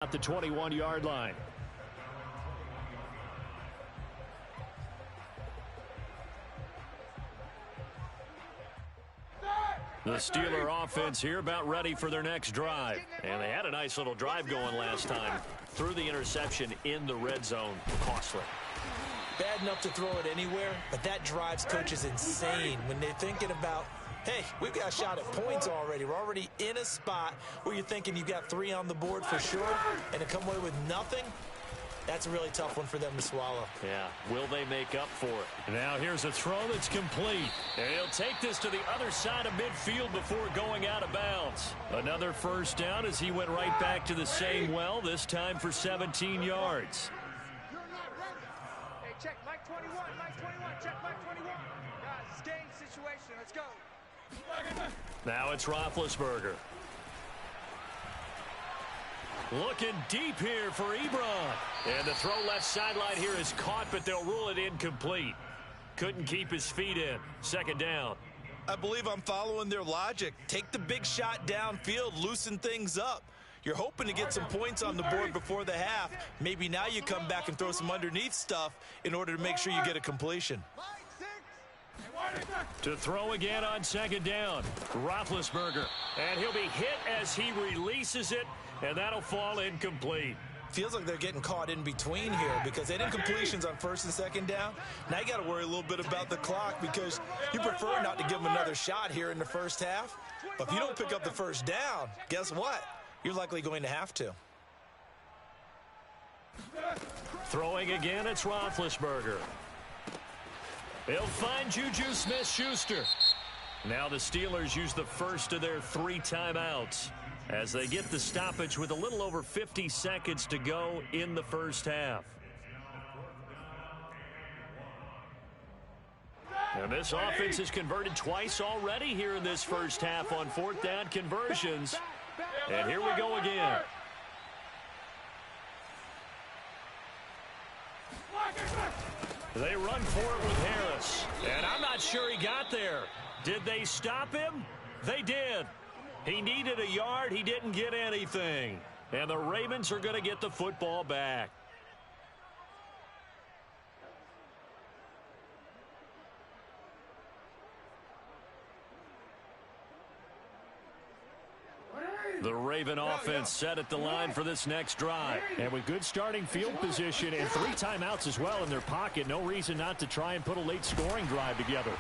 at the 21-yard line. The Steeler offense here about ready for their next drive. And they had a nice little drive going last time. Threw the interception in the red zone. Costly. Bad enough to throw it anywhere, but that drives coaches insane when they're thinking about, hey, we've got a shot at points already. We're already in a spot where you're thinking you've got 3 on the board for sure, and to come away with nothing, that's a really tough one for them to swallow. Yeah, will they make up for it? Now here's a throw that's complete. And he'll take this to the other side of midfield before going out of bounds. Another first down as he went right back to the same well, this time for 17 yards. Hey, check Mike 21, Mike 21, check Mike 21. Guys, it's game situation, let's go. Now it's Roethlisberger. Looking deep here for Ebron. And the throw left sideline here is caught, but they'll rule it incomplete. Couldn't keep his feet in. Second down. I believe I'm following their logic. Take the big shot downfield, loosen things up. You're hoping to get some points on the board before the half. Maybe now you come back and throw some underneath stuff in order to make sure you get a completion. To throw again on second down. Roethlisberger. And he'll be hit as he releases it, and that'll fall incomplete. Feels like they're getting caught in between here because they did incompletions on first and second down. Now you got to worry a little bit about the clock because you prefer not to give them another shot here in the first half. But if you don't pick up the first down, guess what? You're likely going to have to. Throwing again, it's Roethlisberger. They'll find Juju Smith-Schuster. Now the Steelers use the first of their 3 timeouts as they get the stoppage with a little over 50 seconds to go in the first half. And this offense has converted twice already here in this first half on 4th down conversions. And here we go again. They run for it with Harris. And I'm not sure he got there. Did they stop him? They did. He needed a yard. He didn't get anything. And the Ravens are going to get the football back. The Raven offense set at the line for this next drive. And with good starting field position and 3 timeouts as well in their pocket, no reason not to try and put a late scoring drive together.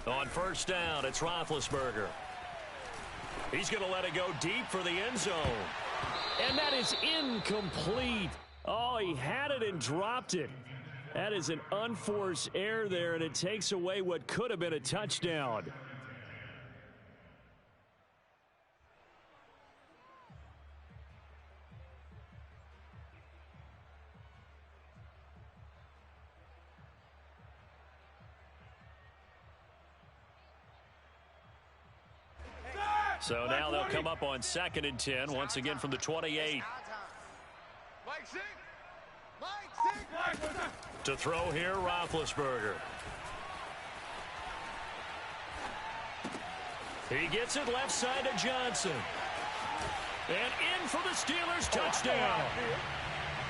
On first down, it's Roethlisberger. He's going to let it go deep for the end zone. And that is incomplete. Oh, he had it and dropped it. That is an unforced error there, and it takes away what could have been a touchdown. So now they'll come up on 2nd and 10, once again from the 28. To throw here, Roethlisberger. He gets it left side to Johnson. And in for the Steelers, touchdown.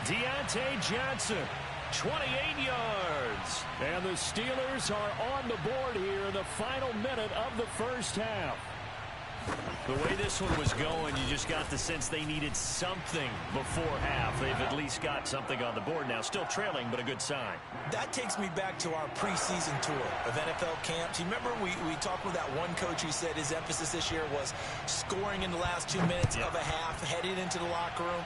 Deontay Johnson, 28 yards. And the Steelers are on the board here in the final minute of the first half. The way this one was going, you just got the sense they needed something before half. They've at least got something on the board now. Still trailing, but a good sign. That takes me back to our preseason tour of NFL camps. You remember we talked with that one coach who said his emphasis this year was scoring in the last 2 minutes of a half, heading into the locker room.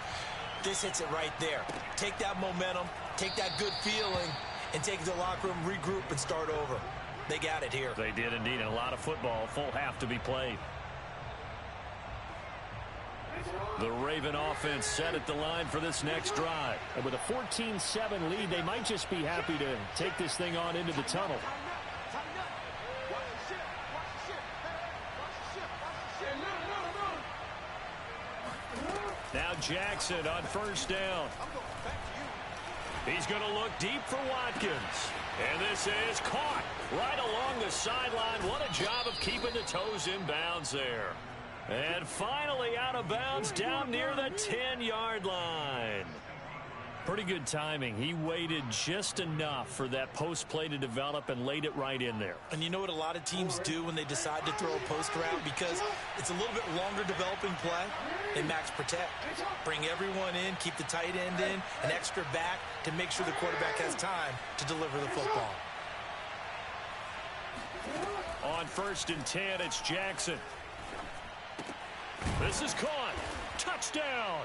This hits it right there. Take that momentum, take that good feeling, and take it to the locker room, regroup, and start over. They got it here. They did indeed, and a lot of football, full half to be played. The Raven offense set at the line for this next drive. And with a 14-7 lead, they might just be happy to take this thing on into the tunnel. Jackson on first down. He's going to look deep for Watkins. And this is caught right along the sideline. What a job of keeping the toes in bounds there. And finally out of bounds down near the 10-yard line. Pretty good timing. He waited just enough for that post play to develop and laid it right in there. And you know what a lot of teams do when they decide to throw a post route? Because it's a little bit longer developing play. They max protect. Bring everyone in, keep the tight end in, an extra back to make sure the quarterback has time to deliver the football. On 1st and 10, it's Jackson. This is caught. Touchdown.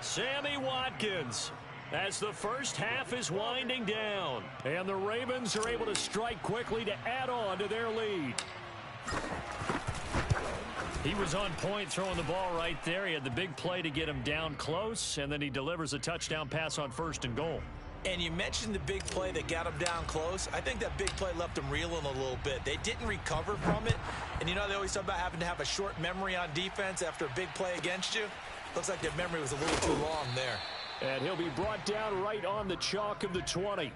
Sammy Watkins as the first half is winding down. And the Ravens are able to strike quickly to add on to their lead. He was on point throwing the ball right there. He had the big play to get him down close, and then he delivers a touchdown pass on 1st and goal. And you mentioned the big play that got him down close. I think that big play left him reeling a little bit. They didn't recover from it. And you know they always talk about having to have a short memory on defense after a big play against you. Looks like their memory was a little too long there. And he'll be brought down right on the chalk of the 20.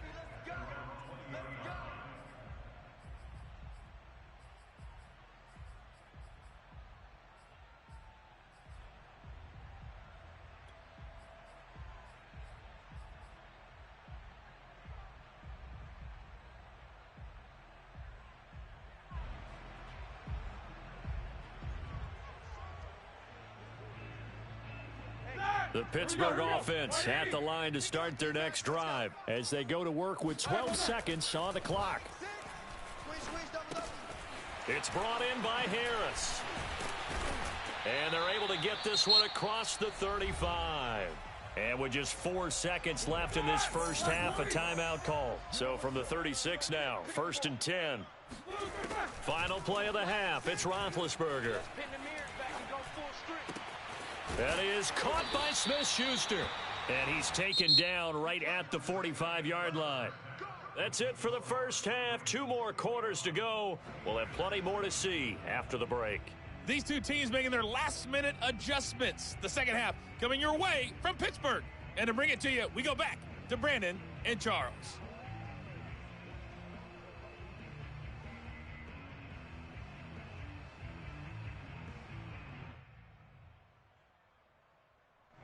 The Pittsburgh offense at the line to start their next drive as they go to work with 12 seconds on the clock. It's brought in by Harris. And they're able to get this one across the 35. And with just 4 seconds left in this first half, a timeout call. So from the 36 now, 1st and 10. Final play of the half, it's Roethlisberger. That is caught by Smith-Schuster. And he's taken down right at the 45-yard line. That's it for the first half. 2 more quarters to go. We'll have plenty more to see after the break. These two teams making their last-minute adjustments. The second half coming your way from Pittsburgh. And to bring it to you, we go back to Brandon and Charles.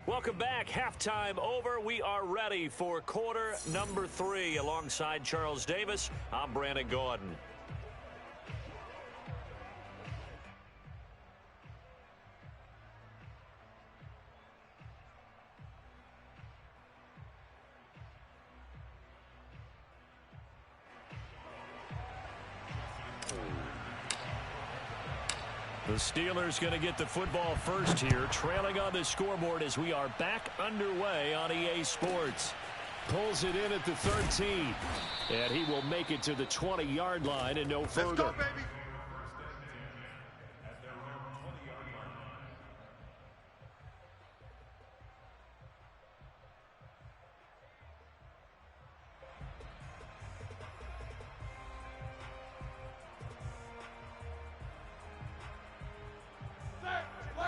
Welcome back. Halftime over. We are ready for quarter number 3. Alongside Charles Davis, I'm Brandon Gaudin. The Steelers going to get the football first here, trailing on the scoreboard as we are back underway on EA Sports. Pulls it in at the 13, and he will make it to the 20-yard line and no further. Let's go, baby.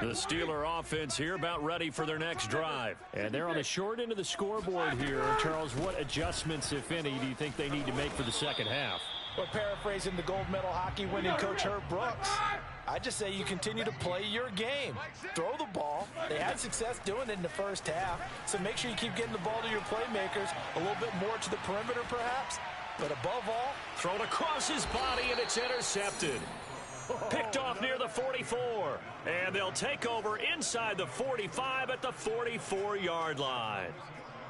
The Steeler offense here about ready for their next drive. And they're on the short end of the scoreboard here. Charles, what adjustments, if any, do you think they need to make for the second half? Well, paraphrasing the gold medal hockey winning coach Herb Brooks, I just say you continue to play your game. Throw the ball. They had success doing it in the first half, so make sure you keep getting the ball to your playmakers, a little bit more to the perimeter perhaps, but above all, thrown across his body and it's intercepted. Picked off near the 44, and they'll take over inside the 45 at the 44-yard line.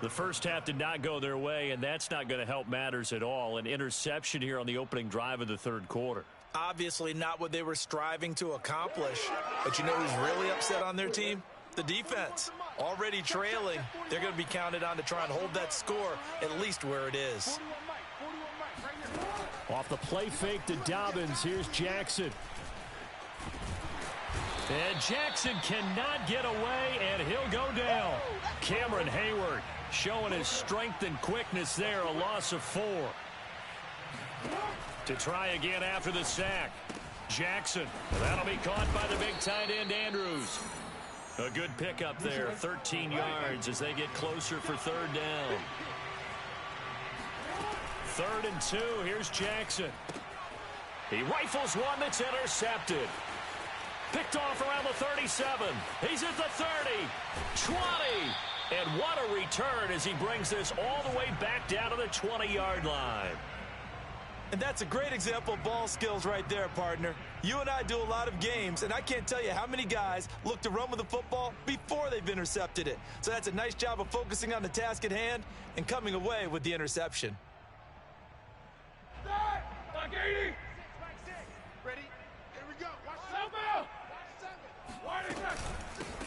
The first half did not go their way, and that's not going to help matters at all. An interception here on the opening drive of the third quarter. Obviously not what they were striving to accomplish, but you know who's really upset on their team? The defense. Already trailing, they're going to be counted on to try and hold that score at least where it is. Off the play fake to Dobbins, here's Jackson. And Jackson cannot get away, and he'll go down. Cameron Hayward showing his strength and quickness there, a loss of 4. To try again after the sack. Jackson, that'll be caught by the big tight end Andrews. A good pickup there, 13 yards as they get closer for third down. 3rd and 2. Here's Jackson. He rifles one that's intercepted. Picked off around the 37. He's at the 30. 20. And what a return as he brings this all the way back down to the 20-yard line. And that's a great example of ball skills right there, partner. You and I do a lot of games, and I can't tell you how many guys look to run with the football before they've intercepted it. So that's a nice job of focusing on the task at hand and coming away with the interception. Ready? Here we go. Watch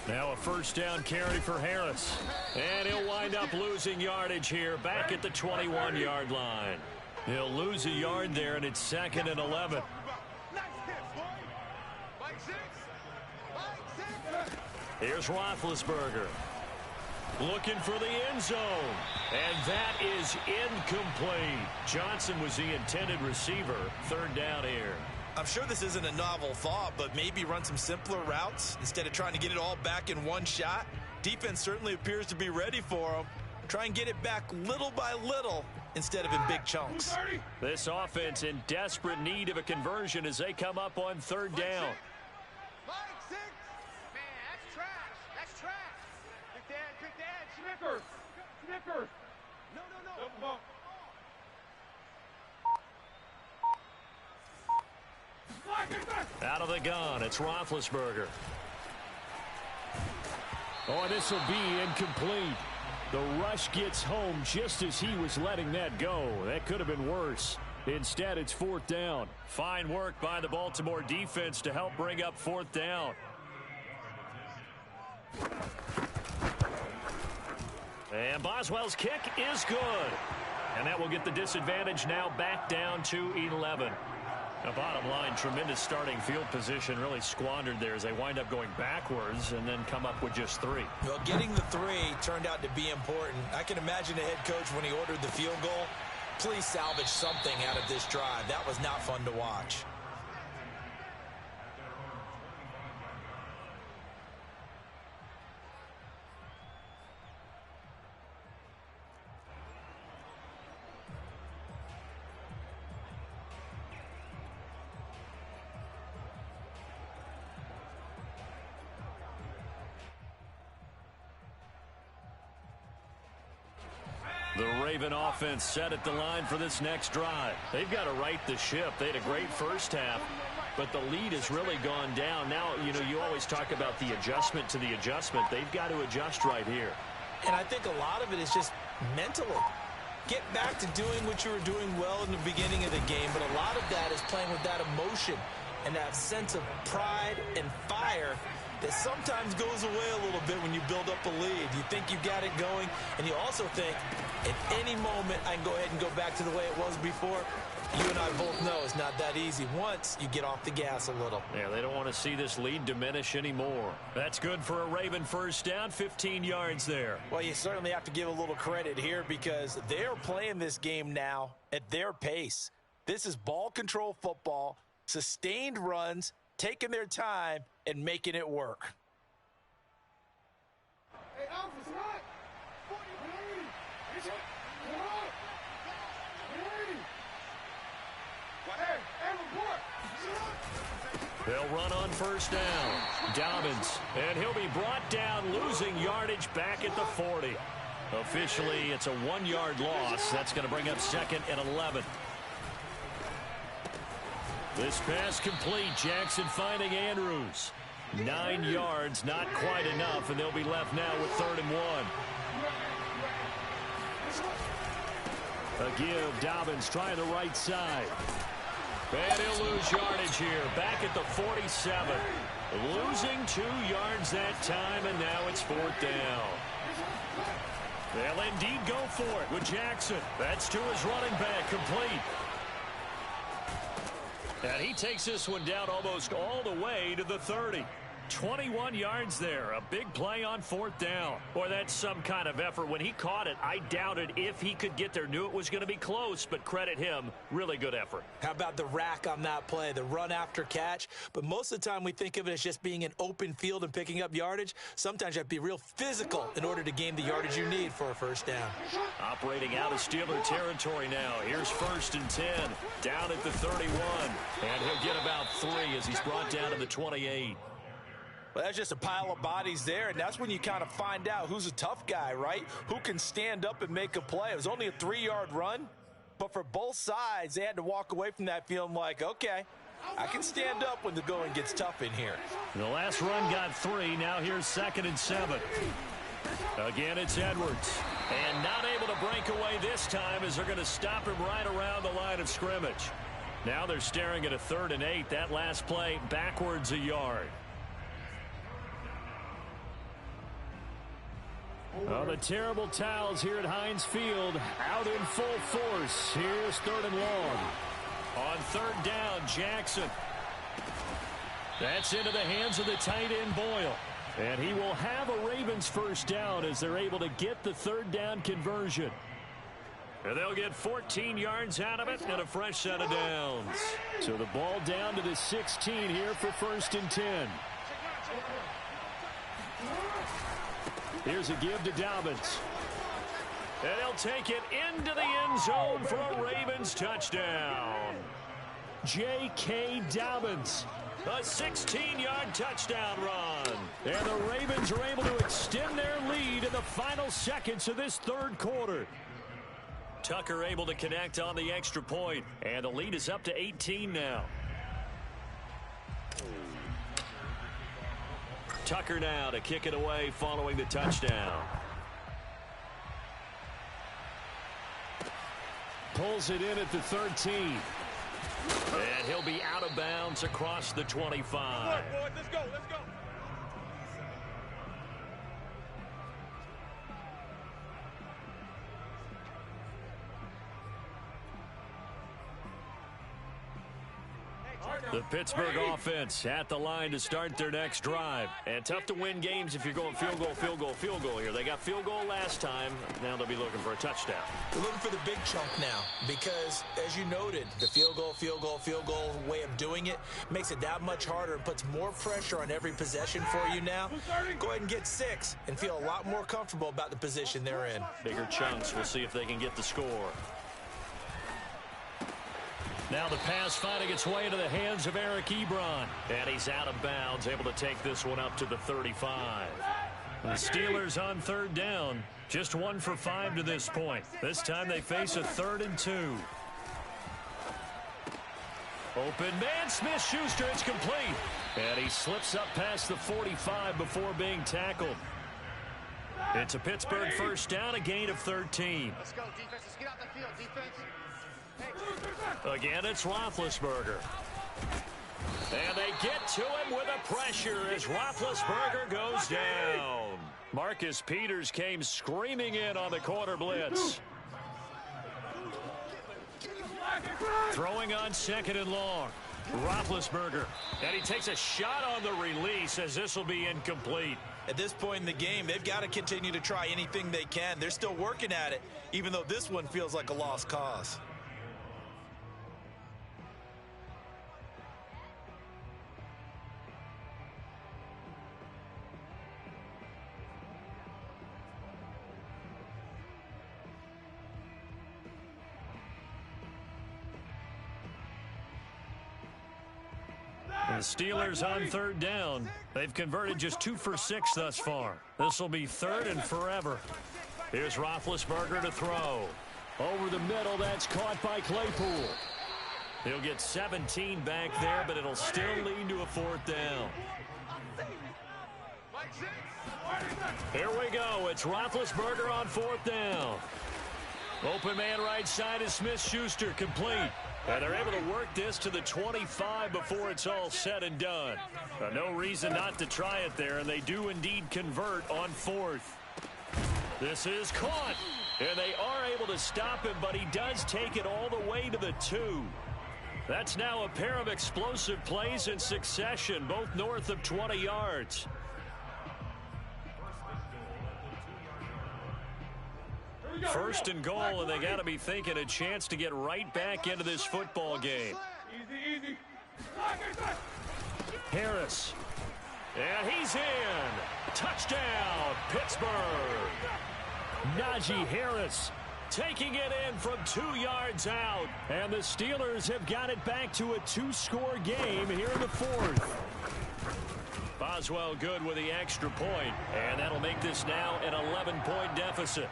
Now a first down carry for Harris. And he'll wind up losing yardage here back at the 21-yard line. He'll lose a yard there, and it's 2nd and 11. Here's Roethlisberger. Looking for the end zone. And that is incomplete. Johnson was the intended receiver. 3rd down here. I'm sure this isn't a novel thought, but maybe run some simpler routes instead of trying to get it all back in one shot. Defense certainly appears to be ready for him. Try and get it back little by little instead of in big chunks. This offense in desperate need of a conversion as they come up on 3rd down. Man, that's trash. That's trash. Big Dad. Snickers. No. Out of the gun, it's Roethlisberger. Oh, this will be incomplete. The rush gets home just as he was letting that go. That could have been worse. Instead, it's 4th down. Fine work by the Baltimore defense to help bring up 4th down. And Boswell's kick is good. And that will get the disadvantage now back down to 11. The bottom line, tremendous starting field position, really squandered there as they wind up going backwards and then come up with just 3. Well, getting the 3 turned out to be important. I can imagine the head coach when he ordered the field goal. Please salvage something out of this drive. That was not fun to watch. The Raven offense set at the line for this next drive. They've got to right the ship. They had a great first half, but the lead has really gone down. Now, you always talk about the adjustment to the adjustment. They've got to adjust right here. And I think a lot of it is just mentally. Get back to doing what you were doing well in the beginning of the game, but a lot of that is playing with that emotion and that sense of pride and fire that sometimes goes away a little bit when you build up a lead. You think you got it going, and you also think at any moment I can go ahead and go back to the way it was before. You and I both know it's not that easy once you get off the gas a little. Yeah, they don't want to see this lead diminish anymore. That's good for a Raven first down, 15 yards there. Well, you certainly have to give a little credit here because they're playing this game now at their pace. This is ball control football, sustained runs, taking their time, and making it work. Hey, Alpha's hot. 40, ready. They'll run on first down. Dobbins, and he'll be brought down, losing yardage back at the 40. Officially, it's a 1-yard loss. That's going to bring up 2nd and 11. This pass complete. Jackson finding Andrews. 9 yards, not quite enough, and they'll be left now with 3rd and 1. A give. Dobbins trying the right side. And he'll lose yardage here. Back at the 47. Losing 2 yards that time, and now it's 4th down. They'll indeed go for it with Jackson. That's to his running back, complete. And he takes this one down almost all the way to the 30. 21 yards there. A big play on 4th down. Boy, that's some kind of effort. When he caught it, I doubted if he could get there. Knew it was going to be close, but credit him. Really good effort. How about the rack on that play, the run after catch? But most of the time we think of it as just being an open field and picking up yardage. Sometimes you have to be real physical in order to gain the yardage you need for a first down. Operating out of Steeler territory now. Here's 1st and 10. Down at the 31. And he'll get about 3 as he's brought down to the 28. Well, that's just a pile of bodies there, and that's when you kind of find out who's a tough guy, right? Who can stand up and make a play. It was only a 3-yard run, but for both sides, they had to walk away from that feeling like, okay, I can stand up when the going gets tough in here. The last run got 3. Now here's 2nd and 7. Again, it's Edwards. And not able to break away this time as they're going to stop him right around the line of scrimmage. Now they're staring at a 3rd and 8. That last play backwards a yard. Oh, the terrible towels here at Heinz Field out in full force. Here's 3rd and long. On 3rd down, Jackson. That's into the hands of the tight end, Boyle. And he will have a Ravens first down as they're able to get the 3rd down conversion. And they'll get 14 yards out of it and a fresh set of downs. So the ball down to the 16 here for 1st and 10. Here's a give to Dobbins. And he'll take it into the end zone for a Ravens touchdown. J.K. Dobbins. A 16-yard touchdown run. And the Ravens are able to extend their lead in the final seconds of this 3rd quarter. Tucker able to connect on the extra point. And the lead is up to 18 now. Tucker now to kick it away following the touchdown. Pulls it in at the 13. And he'll be out of bounds across the 25. Let's go, let's go. The Pittsburgh offense at the line to start their next drive. And tough to win games if you're going field goal, field goal, field goal here. They got field goal last time. Now they'll be looking for a touchdown. They're looking for the big chunk now because, as you noted, the field goal, field goal, field goal way of doing it makes it that much harder and puts more pressure on every possession for you now. Go ahead and get 6 and feel a lot more comfortable about the position they're in. Bigger chunks. We'll see if they can get the score. Now the pass finding its way into the hands of Eric Ebron. And he's out of bounds, able to take this one up to the 35. The Steelers on 3rd down. Just 1 for 5 to this point. This time they face a 3rd and 2. Open man, Smith-Schuster, it's complete. And he slips up past the 45 before being tackled. It's a Pittsburgh first down, a gain of 13. Let's go, defense. Let's get out the field, defense. Again, it's Roethlisberger. And they get to him with a pressure as Roethlisberger goes down. Marcus Peters came screaming in on the quarter blitz. Throwing on 2nd and long. Roethlisberger. And he takes a shot on the release as this will be incomplete. At this point in the game, they've got to continue to try anything they can. They're still working at it, even though this one feels like a lost cause. The Steelers on 3rd down. They've converted just 2 for 6 thus far. This will be 3rd and forever. Here's Roethlisberger to throw. Over the middle, that's caught by Claypool. He'll get 17 back there, but it'll still lead to a 4th down. Here we go. It's Roethlisberger on 4th down. Open man right side is Smith-Schuster, complete. And they're able to work this to the 25 before it's all said and done. No reason not to try it there, and they do indeed convert on 4th. This is caught, and they are able to stop him, but he does take it all the way to the 2. That's now a pair of explosive plays in succession, both north of 20 yards. First and goal, and they got to be thinking a chance to get right back into this football game. Harris. And he's in. Touchdown, Pittsburgh. Najee Harris taking it in from 2 yards out. And the Steelers have got it back to a 2-score game here in the fourth. Boswell good with the extra point, and that'll make this now an 11-point deficit.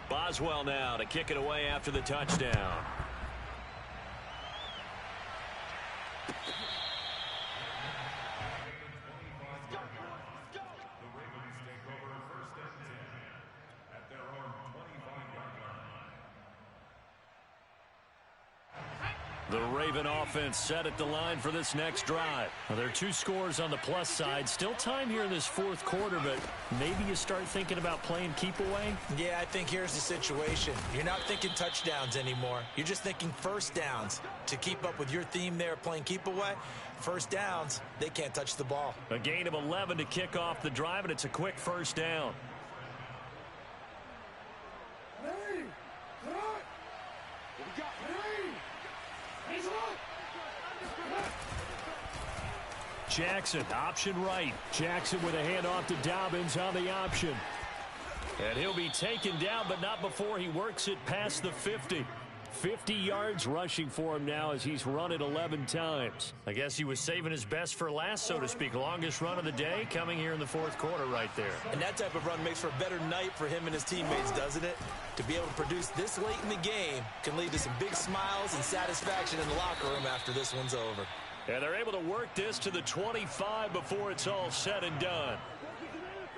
Boswell now to kick it away after the touchdown. The Raven offense set at the line for this next drive. Well, there are 2 scores on the plus side. Still time here in this fourth quarter, but maybe you start thinking about playing keep away? Yeah, I think here's the situation. You're not thinking touchdowns anymore. You're just thinking first downs. To keep up with your theme there playing keep away, first downs, they can't touch the ball. A gain of 11 to kick off the drive, and it's a quick first down. Jackson, option right. Jackson with a handoff to Dobbins on the option. And he'll be taken down, but not before he works it past the 50. 50 yards rushing for him now as he's run it 11 times. I guess he was saving his best for last, so to speak. Longest run of the day coming here in the fourth quarter right there. And that type of run makes for a better night for him and his teammates, doesn't it? To be able to produce this late in the game can lead to some big smiles and satisfaction in the locker room after this one's over. And they're able to work this to the 25 before it's all said and done.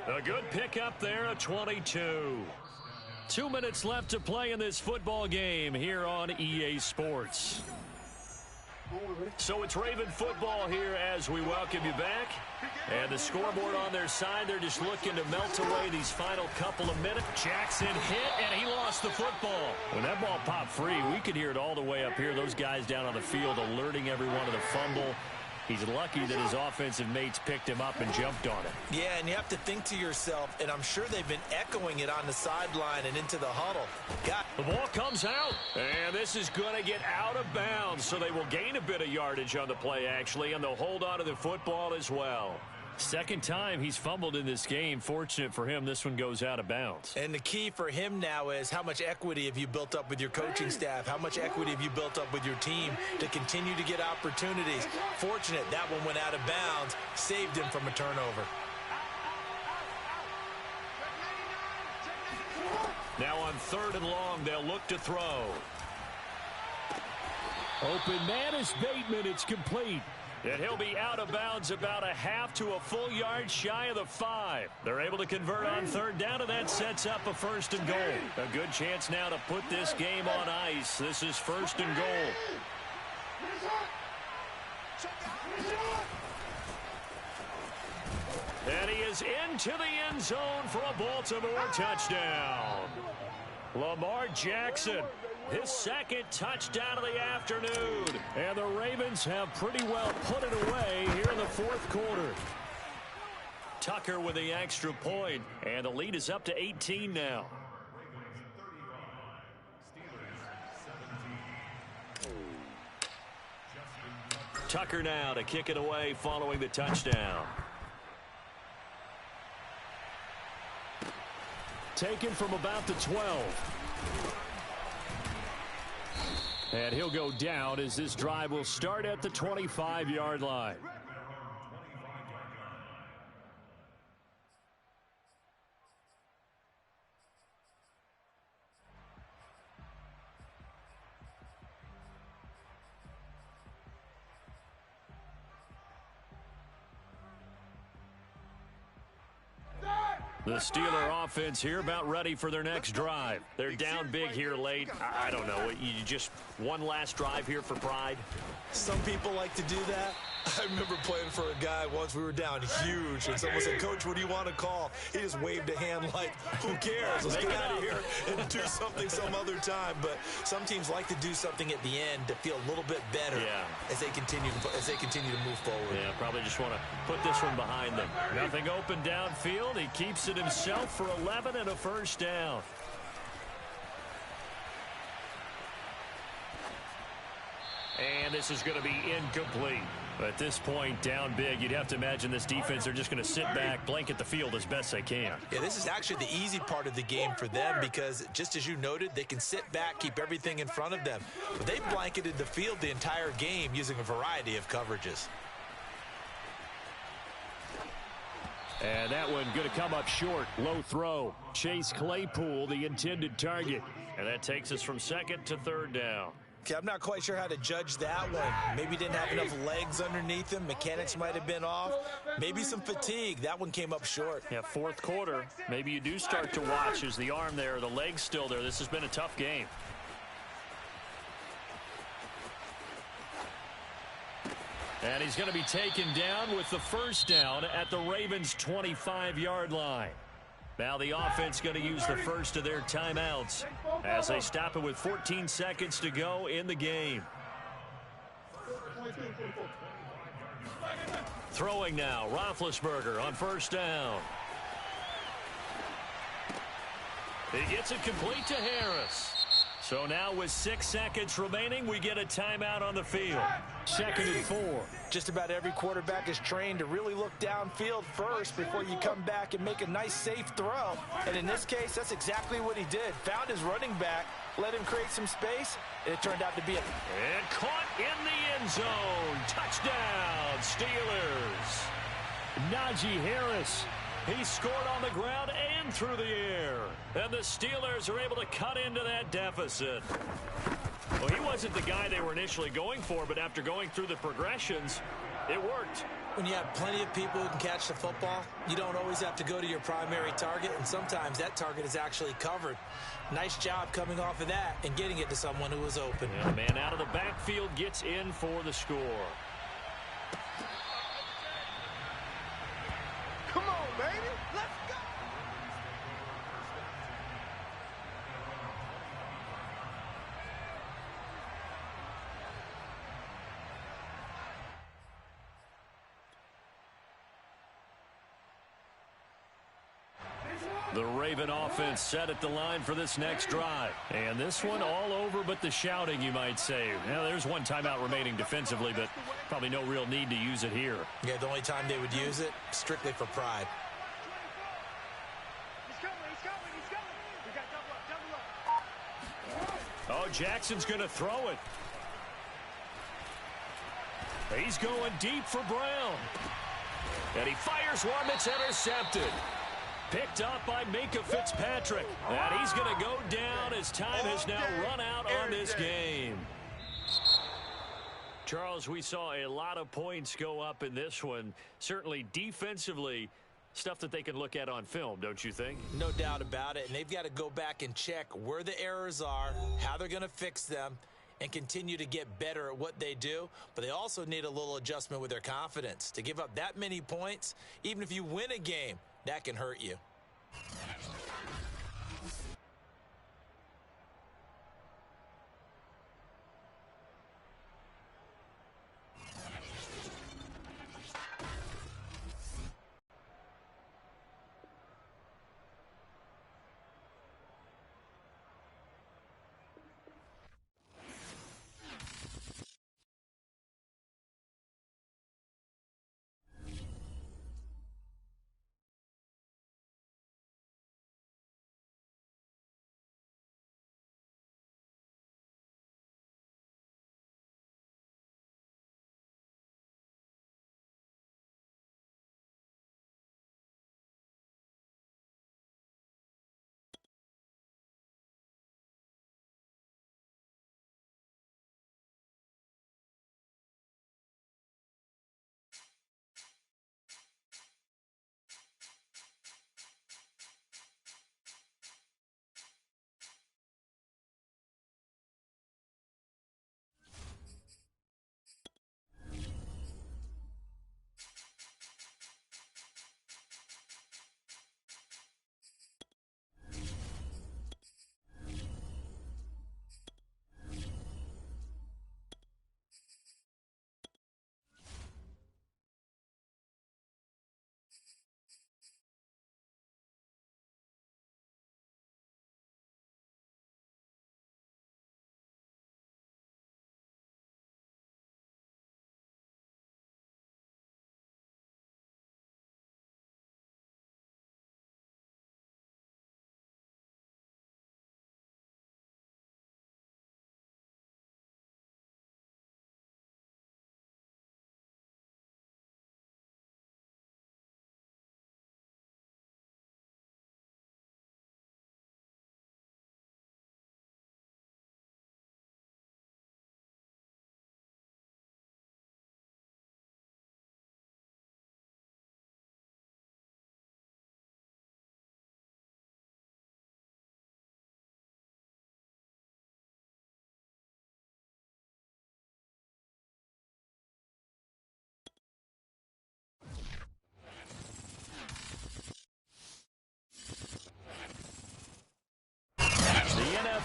A good pickup there, a 22. 2 minutes left to play in this football game here on EA Sports. So it's Raven football here as we welcome you back. And the scoreboard on their side, they're just looking to melt away these final couple of minutes. Jackson hit, and he lost the football. When that ball popped free, we could hear it all the way up here. Those guys down on the field alerting everyone of the fumble. He's lucky that his offensive mates picked him up and jumped on it. Yeah, and you have to think to yourself, and I'm sure they've been echoing it on the sideline and into the huddle. The ball comes out, and this is going to get out of bounds, so they will gain a bit of yardage on the play, actually, and they'll hold on to the football as well. Second time he's fumbled in this game. Fortunate for him, this one goes out of bounds. And the key for him now is how much equity have you built up with your coaching staff? How much equity have you built up with your team to continue to get opportunities? Fortunate that one went out of bounds, saved him from a turnover. Now on 3rd and long, they'll look to throw. Open man is Bateman. It's complete. And he'll be out of bounds about a half to a full yard shy of the 5. They're able to convert on 3rd down, and that sets up a 1st and goal. A good chance now to put this game on ice. This is 1st and goal. And he is into the end zone for a Baltimore touchdown. Lamar Jackson, his 2nd touchdown of the afternoon. And the Ravens have pretty well put it away here in the 4th quarter. Tucker with the extra point, and the lead is up to 18 now. Tucker now to kick it away following the touchdown. Taken from about the 12. And he'll go down as this drive will start at the 25-yard line. The Steeler offense here about ready for their next drive. They're down big here late. I don't know. You just one last drive here for pride? Some people like to do that. I remember playing for a guy once. We were down huge, and someone said, "Coach, what do you want to call?" He just waved a hand like, "Who cares? Let's get out of here and do something some other time." But some teams like to do something at the end to feel a little bit better as they continue to move forward. Yeah, probably just want to put this one behind them. Nothing open downfield. He keeps it himself for 11 and a first down. And this is going to be incomplete. At this point, down big, you'd have to imagine this defense are just going to sit back, blanket the field as best they can. Yeah, this is actually the easy part of the game for them because, just as you noted, they can sit back, keep everything in front of them. But they blanketed the field the entire game using a variety of coverages. And that one going to come up short. Low throw. Chase Claypool, the intended target. And that takes us from second to third down. Okay, I'm not quite sure how to judge that one. Maybe he didn't have enough legs underneath him. Mechanics might have been off. Maybe some fatigue. That one came up short. Yeah, fourth quarter. Maybe you do start to watch. Is the arm there, the leg's still there? This has been a tough game. And he's going to be taken down with the first down at the Ravens' 25-yard line. Now the offense going to use the first of their timeouts as they stop it with 14 seconds to go in the game. Throwing now, Roethlisberger on first down. He gets it complete to Harris. So now with 6 seconds remaining, we get a timeout on the field. 2nd and 4. Just about every quarterback is trained to really look downfield first before you come back and make a nice, safe throw. And in this case, that's exactly what he did. Found his running back, let him create some space, and it turned out to be a... And caught in the end zone. Touchdown, Steelers. Najee Harris. He scored on the ground and through the air. And the Steelers are able to cut into that deficit. Well, he wasn't the guy they were initially going for, but after going through the progressions, it worked. When you have plenty of people who can catch the football, you don't always have to go to your primary target, and sometimes that target is actually covered. Nice job coming off of that and getting it to someone who was open. And the man out of the backfield gets in for the score. Come on, baby. Let's go. The Raven offense set at the line for this next drive. And this one all over but the shouting, you might say. Now, there's one timeout remaining defensively, but probably no real need to use it here. Yeah, the only time they would use it, strictly for pride. He's coming. We got double up. Oh, Jackson's going to throw it. He's going deep for Brown. And he fires one that's intercepted. Picked up by Minkah Fitzpatrick. And he's going to go down as time has now run out on this game. Charles, we saw a lot of points go up in this one. Certainly defensively, stuff that they can look at on film, don't you think? No doubt about it. And they've got to go back and check where the errors are, how they're going to fix them, and continue to get better at what they do. But they also need a little adjustment with their confidence. To give up that many points, even if you win a game, that can hurt you.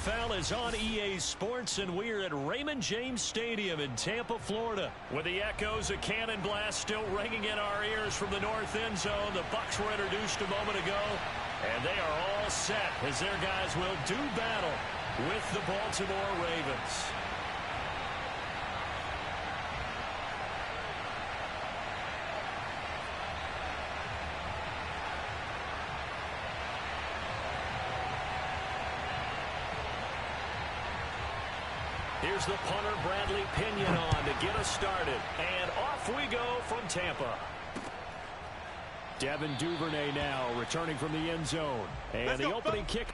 NFL is on EA Sports, and we're at Raymond James Stadium in Tampa, Florida. With the echoes of Cannon Blast still ringing in our ears from the north end zone, the Bucs were introduced a moment ago, and they are all set as their guys will do battle with the Baltimore Ravens. Here's the punter, Bradley Pinion, on to get us started. And off we go from Tampa. Devin Duvernay now returning from the end zone. And the opening kick.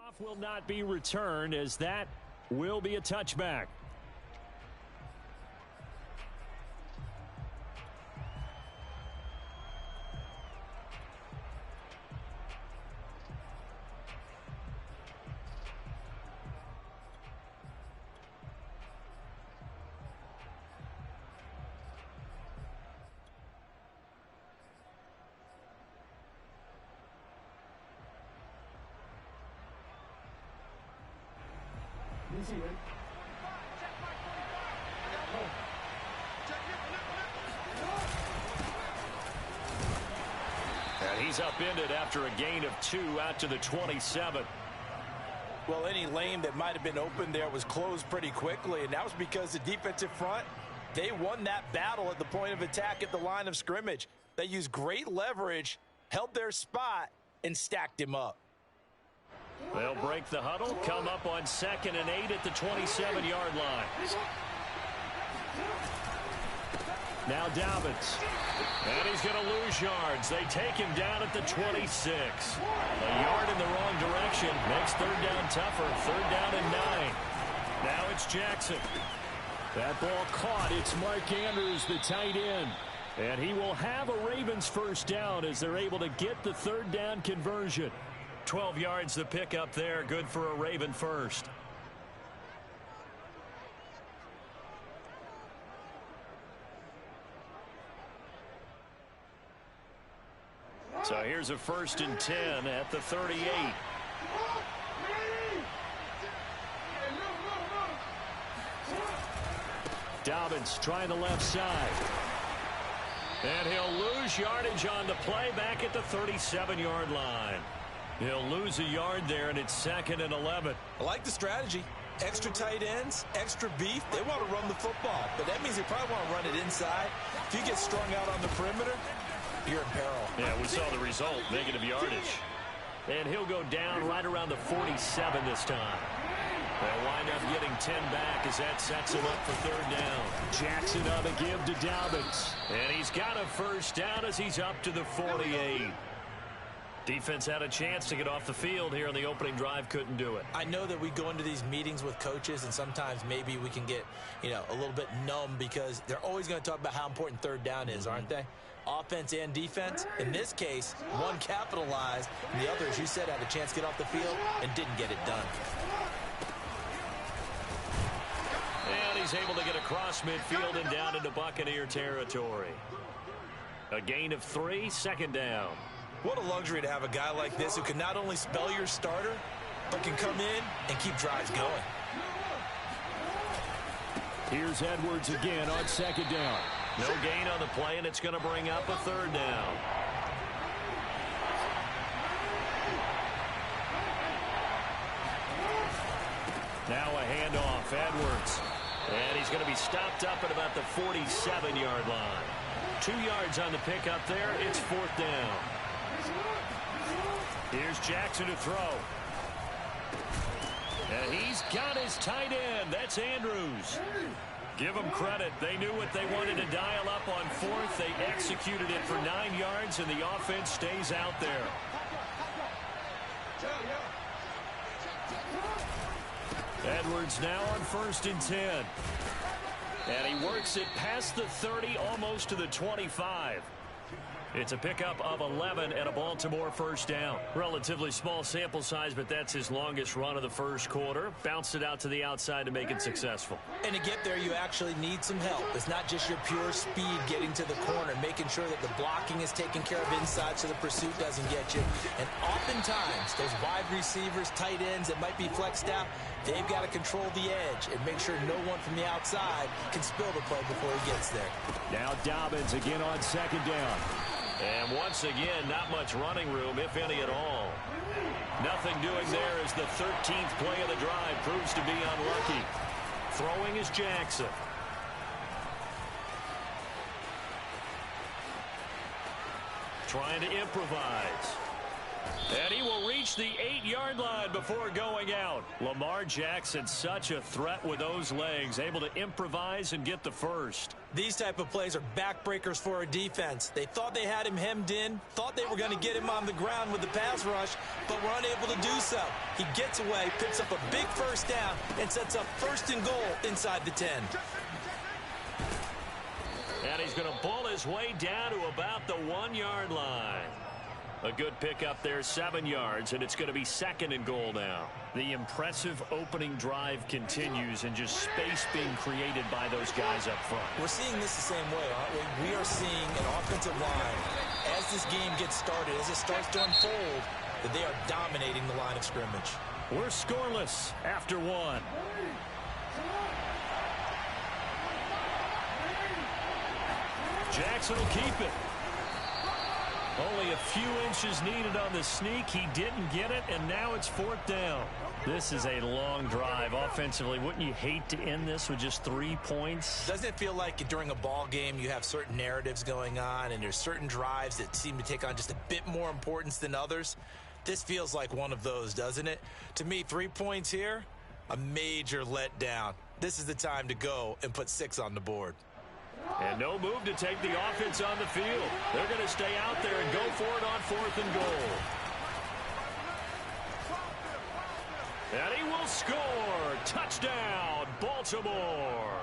Off will not be returned, as that will be a touchback. And he's upended after a gain of 2 out to the 27. Well, any lane that might have been open there was closed pretty quickly, and that was because the defensive front, they won that battle at the point of attack at the line of scrimmage. They used great leverage, held their spot, and stacked him up. They'll break the huddle, come up on 2nd and 8 at the 27-yard line. Now Dobbins. And he's going to lose yards. They take him down at the 26. A yard in the wrong direction makes 3rd down tougher. 3rd down and 9. Now it's Jackson. That ball caught. It's Mark Andrews, the tight end. And he will have a Ravens 1st down as they're able to get the 3rd down conversion. 12 yards the pickup there. Good for a Raven 1st. So here's a 1st and 10 at the 38. Dobbins trying the left side. And he'll lose yardage on the play back at the 37-yard line. He'll lose a yard there, and it's 2nd and 11. I like the strategy. Extra tight ends, extra beef. They want to run the football, but that means they probably want to run it inside. If you get strung out on the perimeter, you're in peril. Yeah, we saw the result, negative yardage. And he'll go down right around the 47 this time. They'll wind up getting 10 back as that sets him up for 3rd down. Jackson on the give to Dobbins. And he's got a 1st down as he's up to the 48. Defense had a chance to get off the field here on the opening drive, couldn't do it. I know that we go into these meetings with coaches, and sometimes maybe we can get, a little bit numb because they're always going to talk about how important 3rd down is, aren't they? Offense and defense. In this case, one capitalized, and the other, as you said, had a chance to get off the field and didn't get it done. And he's able to get across midfield and down into Buccaneer territory. A gain of 3, 2nd down. What a luxury to have a guy like this who can not only spell your starter, but can come in and keep drives going. Here's Edwards again on 2nd down. No gain on the play, and it's going to bring up a 3rd down. Now a handoff, Edwards. And he's going to be stopped up at about the 47-yard line. 2 yards on the pickup there. It's 4th down. Here's Jackson to throw. And he's got his tight end. That's Andrews. Give them credit. They knew what they wanted to dial up on 4th. They executed it for 9 yards, and the offense stays out there. Edwards now on 1st and 10. And he works it past the 30, almost to the 25. It's a pickup of 11 and a Baltimore 1st down. Relatively small sample size, but that's his longest run of the 1st quarter. Bounced it out to the outside to make it successful. And to get there, you actually need some help. It's not just your pure speed getting to the corner, making sure that the blocking is taken care of inside so the pursuit doesn't get you. And oftentimes, those wide receivers, tight ends that might be flexed out, they've got to control the edge and make sure no one from the outside can spill the play before he gets there. Now Dobbins again on 2nd down. And once again, not much running room, if any at all. Nothing doing there as the 13th play of the drive proves to be unlucky. Throwing is Jackson. Trying to improvise. And he will reach the 8-yard line before going out. Lamar Jackson, such a threat with those legs, able to improvise and get the 1st. These type of plays are backbreakers for a defense. They thought they had him hemmed in, thought they were going to get him on the ground with the pass rush, but were unable to do so. He gets away, picks up a big 1st down, and sets up 1st and goal inside the 10. And he's going to bull his way down to about the 1-yard line. A good pickup there, 7 yards, and it's going to be 2nd and goal now. The impressive opening drive continues, and just space being created by those guys up front. We're seeing this the same way, aren't we? We are seeing an offensive line, as this game gets started, as it starts to unfold, that they are dominating the line of scrimmage. We're scoreless after one. Jackson will keep it. Only a few inches needed on the sneak. He didn't get it, and now it's 4th down. This is a long drive offensively. Wouldn't you hate to end this with just 3 points? Doesn't it feel like during a ball game you have certain narratives going on and there's certain drives that seem to take on just a bit more importance than others? This feels like one of those, doesn't it? To me, 3 points here, a major letdown. This is the time to go and put 6 on the board. And no move to take the offense on the field. They're going to stay out there and go for it on 4th and goal. And he will score. Touchdown, Baltimore.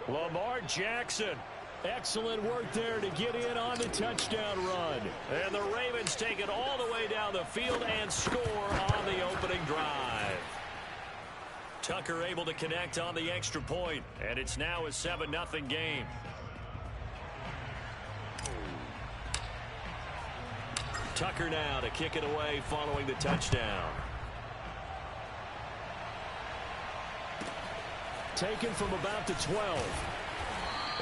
Lamar Jackson. Excellent work there to get in on the touchdown run. And the Ravens take it all the way down the field and score on the opening drive. Tucker able to connect on the extra point, and it's now a 7-0 game. Tucker now to kick it away following the touchdown. Taken from about the 12.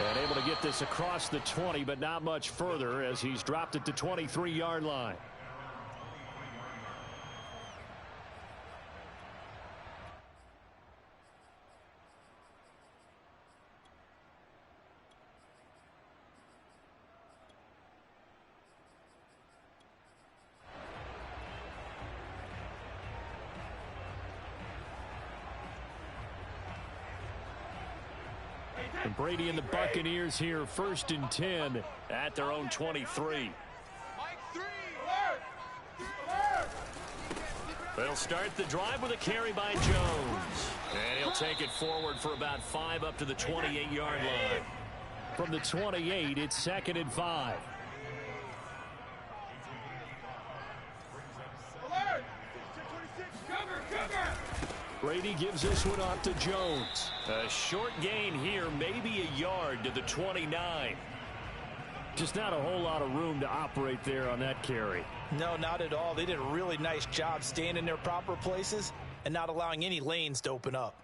And able to get this across the 20, but not much further as he's dropped it to 23-yard line. And Brady and the Buccaneers here, 1st and 10 at their own 23. They'll start the drive with a carry by Jones. And he'll take it forward for about 5 up to the 28-yard line. From the 28, it's 2nd and 5. Brady gives this one off to Jones. A short gain here, maybe a yard to the 29. Just not a whole lot of room to operate there on that carry. No, not at all. They did a really nice job staying in their proper places and not allowing any lanes to open up.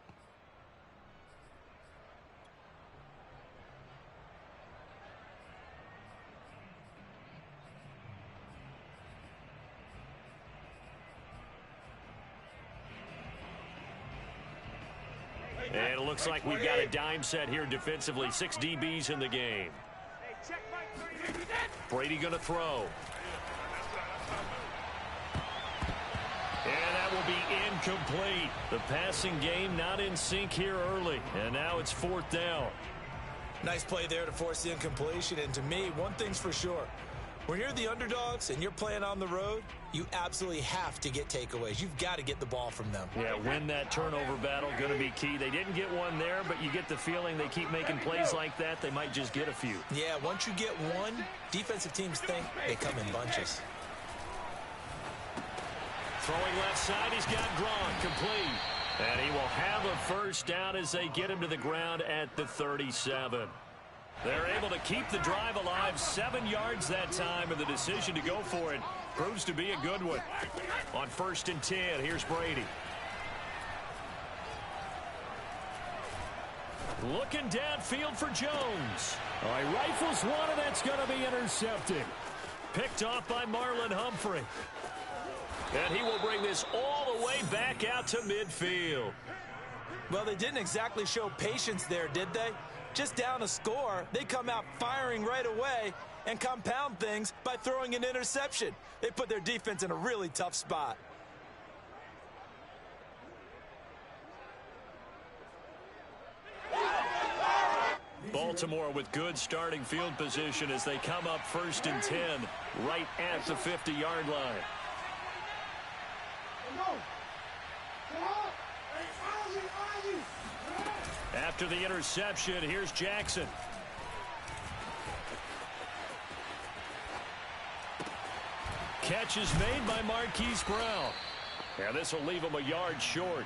And it looks like we've got a dime set here defensively. 6 DBs in the game. Brady going to throw. And that will be incomplete. The passing game not in sync here early. And now it's 4th down. Nice play there to force the incompletion. And to me, one thing's for sure. When you're the underdogs and you're playing on the road, you absolutely have to get takeaways. You've got to get the ball from them. Yeah, win that turnover battle, going to be key. They didn't get one there, but you get the feeling they keep making plays like that, they might just get a few. Yeah, once you get one, defensive teams think they come in bunches. Throwing left side, he's got Gronk, complete. And he will have a 1st down as they get him to the ground at the 37. They're able to keep the drive alive, 7 yards that time, and the decision to go for it proves to be a good one. On 1st and 10, here's Brady. Looking downfield for Jones. All right, rifles one, and that's going to be intercepted. Picked off by Marlon Humphrey. And he will bring this all the way back out to midfield. Well, they didn't exactly show patience there, did they? Just down a score, they come out firing right away and compound things by throwing an interception. They put their defense in a really tough spot. Baltimore with good starting field position as they come up 1st and 10 right at the 50-yard line. After the interception, here's Jackson. Catch is made by Marquise Brown. And this will leave him a yard short.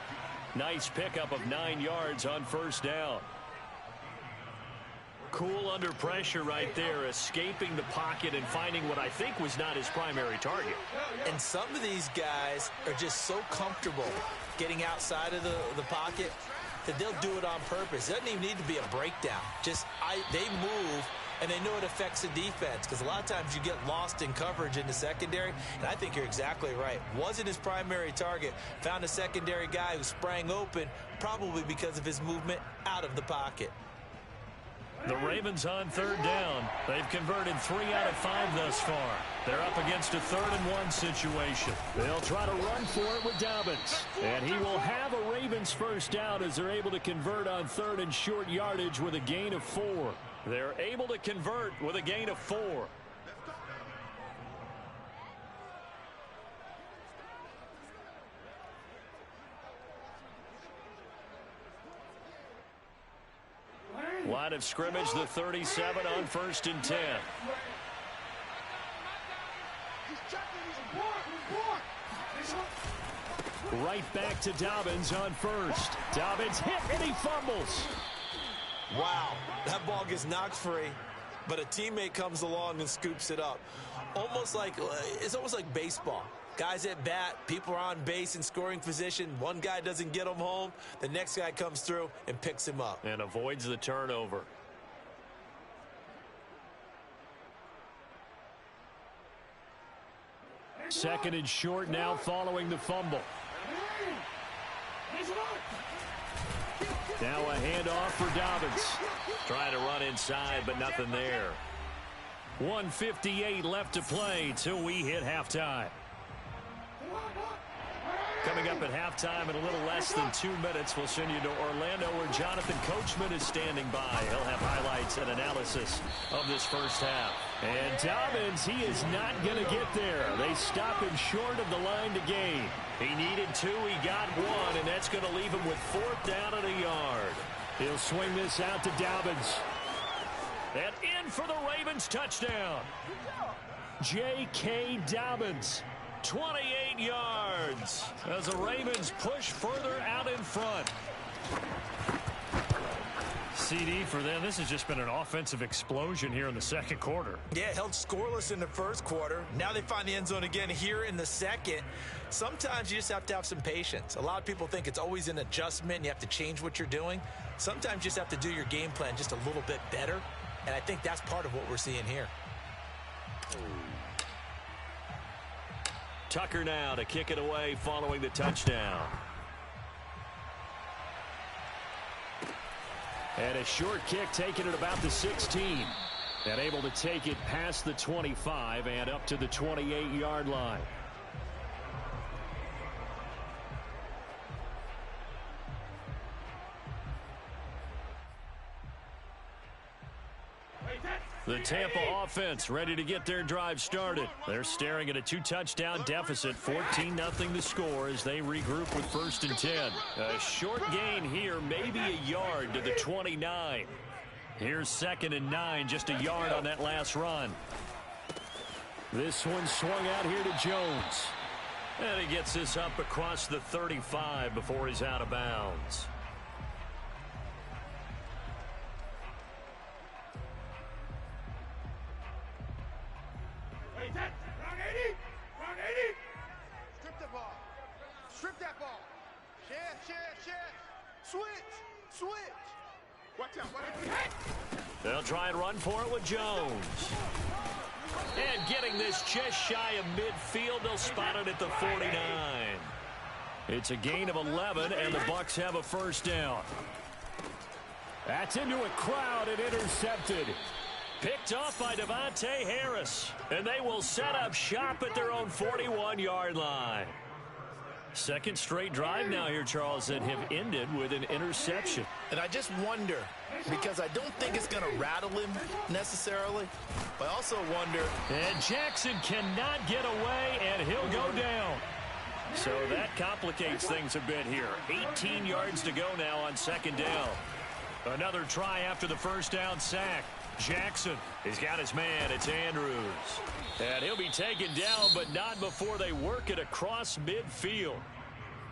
Nice pickup of 9 yards on 1st down. cool under pressure right there, escaping the pocket and finding what I think was not his primary target. And some of these guys are just so comfortable getting outside of the pocket that they'll do it on purpose. It doesn't even need to be a breakdown. They move, and they know it affects the defense, because a lot of times you get lost in coverage in the secondary, and I think you're exactly right. Wasn't his primary target. Found a secondary guy who sprang open, probably because of his movement out of the pocket. The Ravens on third down. They've converted 3 out of 5 thus far. They're up against a 3rd-and-1 situation. They'll try to run for it with Dobbins. And he will have a Ravens first down as they're able to convert on 3rd and short yardage with a gain of 4. They're able to convert with a gain of 4. Line of scrimmage, the 37 on 1st and 10. Right back to Dobbins on 1st. Dobbins hit and he fumbles. Wow, that ball gets knocked free, but a teammate comes along and scoops it up. It's almost like baseball. Guys at bat, people are on base in scoring position. One guy doesn't get him home. The next guy comes through and picks him up. And avoids the turnover. Second and short now following the fumble. Now a handoff for Dobbins. Trying to run inside, but nothing there. 1:58 left to play till we hit halftime. Coming up at halftime in a little less than 2 minutes, we'll send you to Orlando where Jonathan Coachman is standing by. He'll have highlights and analysis of this first half. And Dobbins, he is not going to get there. They stop him short of the line to gain. He needed 2, he got 1, and that's going to leave him with 4th down and a yard. He'll swing this out to Dobbins. And in for the Ravens touchdown. J.K. Dobbins. 28 yards as the Ravens push further out in front. CD for them. This has just been an offensive explosion here in the second quarter. Yeah, held scoreless in the first quarter. Now they find the end zone again here in the second. Sometimes you just have to have some patience. A lot of people think it's always an adjustment and you have to change what you're doing. Sometimes you just have to do your game plan just a little bit better. And I think that's part of what we're seeing here. Tucker now to kick it away following the touchdown. And a short kick taken at about the 16. And able to take it past the 25 and up to the 28-yard line. The Tampa offense ready to get their drive started. They're staring at a 2-touchdown deficit, 14-0 the score as they regroup with 1st and 10. A short gain here, maybe a yard to the 29. Here's 2nd and 9, just a yard on that last run. This one swung out here to Jones. And he gets this up across the 35 before he's out of bounds. Strip the ball. Strip that ball. Share. Switch. Watch out. They'll try and run for it with Jones. And getting this just shy of midfield, they'll spot it at the 49. It's a gain of 11, and the Bucs have a first down. That's into a crowd and intercepted. Picked off by Devontae Harris. And they will set up shop at their own 41-yard line. Second straight drive now here, Charles, that have ended with an interception. And I just wonder, because I don't think it's going to rattle him necessarily, but I also wonder. And Jackson cannot get away, and he'll go down. So that complicates things a bit here. 18 yards to go now on 2nd down. Another try after the first down sack. Jackson, he's got his man. It's Andrews. And he'll be taken down, but not before they work it across midfield.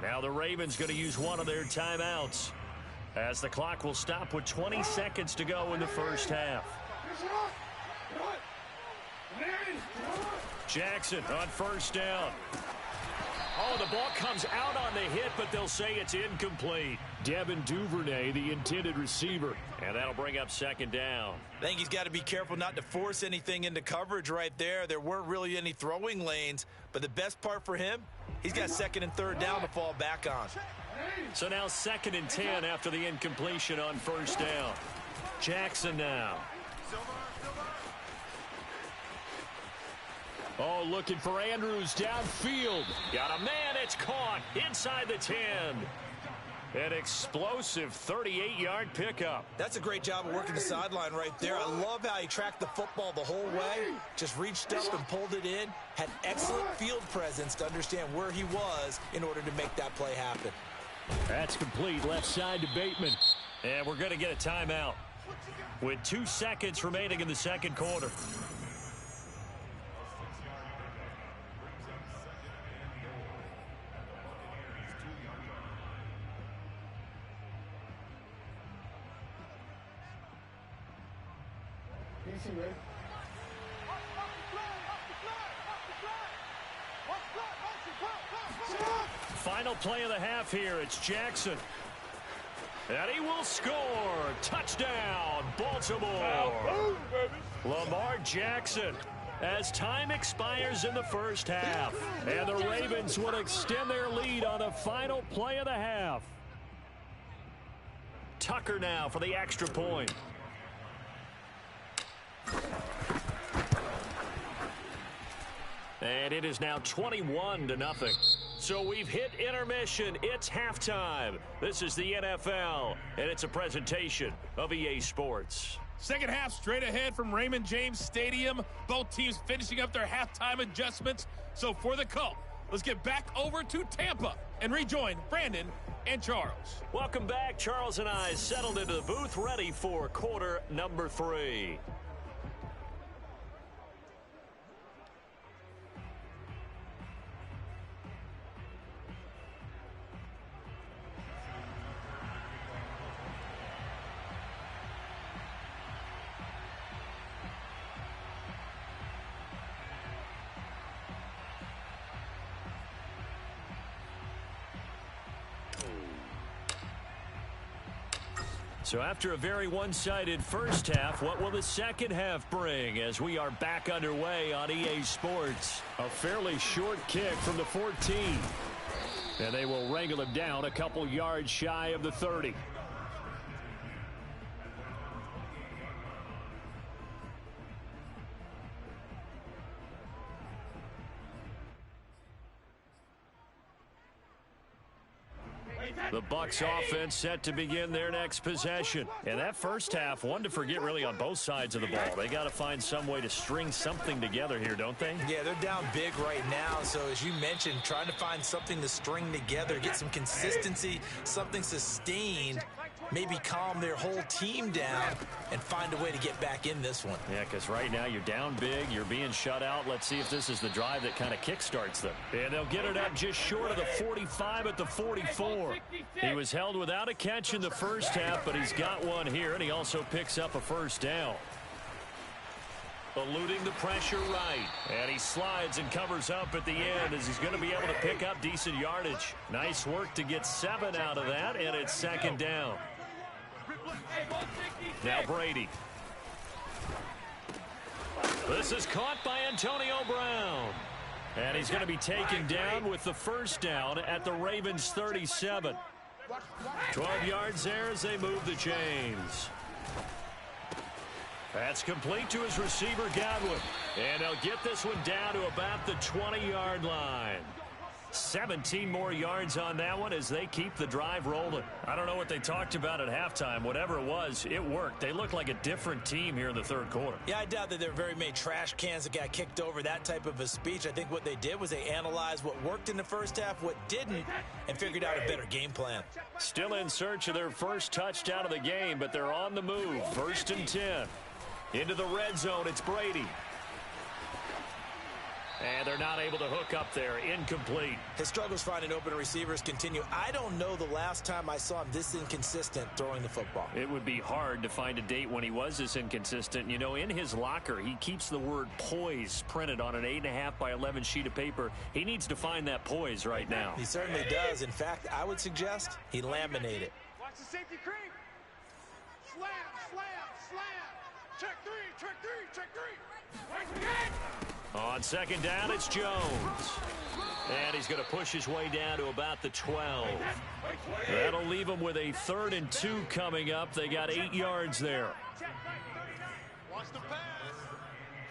Now the Ravens going to use one of their timeouts. as the clock will stop with 20 seconds to go in the first half. Jackson on first down. Oh, the ball comes out on the hit, but they'll say it's incomplete. Devin Duvernay, the intended receiver, and that'll bring up second down. I think he's got to be careful not to force anything into coverage right there. There weren't really any throwing lanes, but the best part for him, he's got second and third down to fall back on. So now 2nd and 10 after the incompletion on first down. Jackson now. Oh, looking for Andrews downfield. Got a man, it's caught inside the 10. An explosive 38-yard pickup. That's a great job of working the sideline right there. I love how he tracked the football the whole way. Just reached up and pulled it in. Had excellent field presence to understand where he was in order to make that play happen. That's complete. Left side to Bateman. And we're going to get a timeout with 2 seconds remaining in the second quarter. Final play of the half here. It's Jackson. And he will score. Touchdown, Baltimore. Lamar Jackson as time expires in the first half. And the Ravens will extend their lead on the final play of the half. Tucker now for the extra point. And it is now 21-0. So we've hit intermission. It's halftime. This is the NFL, and it's a presentation of EA Sports. Second half straight ahead from Raymond James Stadium. Both teams finishing up their halftime adjustments. So for the call, let's get back over to Tampa and rejoin Brandon and Charles. Welcome back. Charles and I settled into the booth, ready for quarter number 3. So after a very one-sided first half, what will the second half bring as we are back underway on EA Sports? A fairly short kick from the 14. And they will wrangle him down a couple yards shy of the 30. The Bucs offense set to begin their next possession. And that first half, one to forget really on both sides of the ball. They got to find some way to string something together here, don't they? Yeah, they're down big right now. So as you mentioned, trying to find something to string together, get some consistency, something sustained, maybe calm their whole team down and find a way to get back in this one. Yeah, because right now you're down big, you're being shut out. Let's see if this is the drive that kind of kickstarts them. And they'll get it up just short of the 45 at the 44. He was held without a catch in the first half, but he's got one here, and he also picks up a first down. Eluding the pressure right. And he slides and covers up at the end as he's going to be able to pick up decent yardage. Nice work to get 7 out of that, and it's second down. Now Brady. This is caught by Antonio Brown. And he's going to be taken down with the first down at the Ravens 37. 12 yards there as they move the chains. That's complete to his receiver, Godwin. And they'll get this one down to about the 20-yard line. 17 more yards on that one as they keep the drive rolling. I don't know what they talked about at halftime. Whatever it was, it worked. They look like a different team here in the third quarter. Yeah, I doubt that there were very many trash cans that got kicked over, that type of a speech. I think what they did was they analyzed what worked in the first half, what didn't, and figured out a better game plan. Still in search of their first touchdown of the game, but they're on the move. 1st and 10. Into the red zone, it's Brady. And they're not able to hook up there. Incomplete. His struggles finding open receivers continue. I don't know the last time I saw him this inconsistent throwing the football. It would be hard to find a date when he was this inconsistent. You know, in his locker, he keeps the word poise printed on an 8.5 by 11 sheet of paper. He needs to find that poise right now. He certainly does. In fact, I would suggest he laminate it. Watch the safety creep. Slam, slam, slam. Check three, check three, check three. On second down, it's Jones. And he's going to push his way down to about the 12. That'll leave him with a 3rd and 2 coming up. They got 8 yards there. Check, Mike, 39. Watch the pass.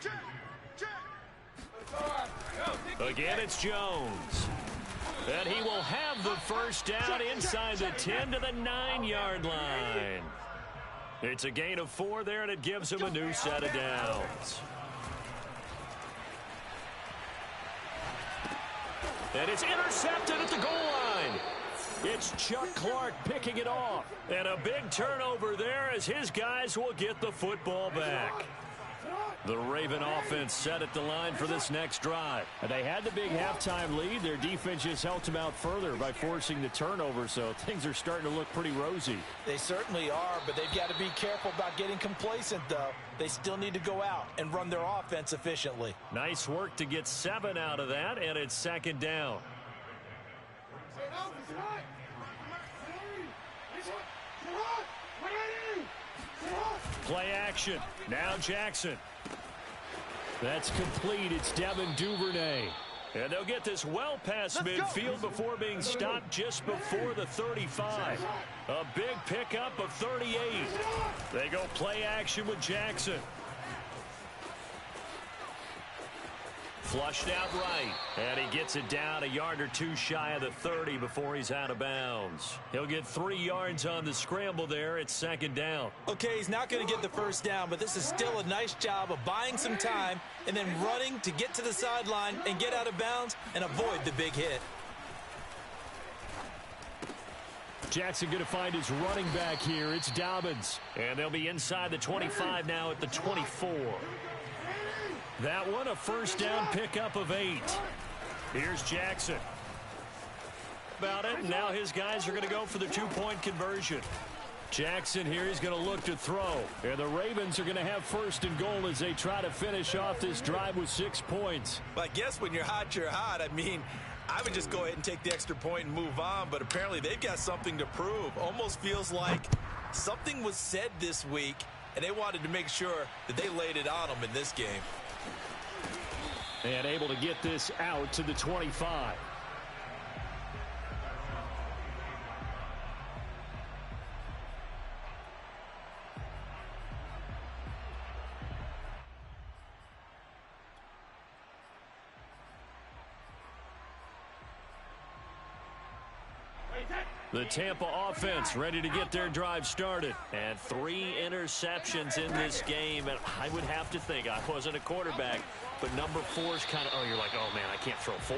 Check, check. Again, it's Jones. And he will have the first down inside the 10 to the 9-yard line. It's a gain of 4 there, and it gives him a new set of downs. And it's intercepted at the goal line. It's Chuck Clark picking it off. And a big turnover there as his guys will get the football back. The Raven offense set at the line for this next drive. And they had the big halftime lead. Their defense just helped them out further by forcing the turnover, so things are starting to look pretty rosy. They certainly are, but they've got to be careful about getting complacent, though. They still need to go out and run their offense efficiently. Nice work to get 7 out of that, and it's second down. Play action. Now Jackson. That's complete. It's Devin Duvernay. And they'll get this well past midfield before being stopped just before the 35. A big pickup of 38. They go play action with Jackson. Flushed out right. And he gets it down a yard or 2 shy of the 30 before he's out of bounds. He'll get 3 yards on the scramble there. It's second down. Okay, he's not going to get the first down, but this is still a nice job of buying some time and then running to get to the sideline and get out of bounds and avoid the big hit. Jackson going to find his running back here. It's Dobbins. And they'll be inside the 25 now at the 24. That one, a first down pickup of 8. Here's Jackson. About it, and now his guys are going to go for the 2-point conversion. Jackson here, he's going to look to throw. And the Ravens are going to have first and goal as they try to finish off this drive with 6 points. But I guess when you're hot, you're hot. I mean, I would just go ahead and take the extra point and move on, but apparently they've got something to prove. Almost feels like something was said this week, and they wanted to make sure that they laid it on them in this game. And able to get this out to the 25. The Tampa offense ready to get their drive started. And 3 interceptions in this game. And I would have to think, I wasn't a quarterback, but number 4 is kind of, oh, you're like, oh, man, I can't throw 4.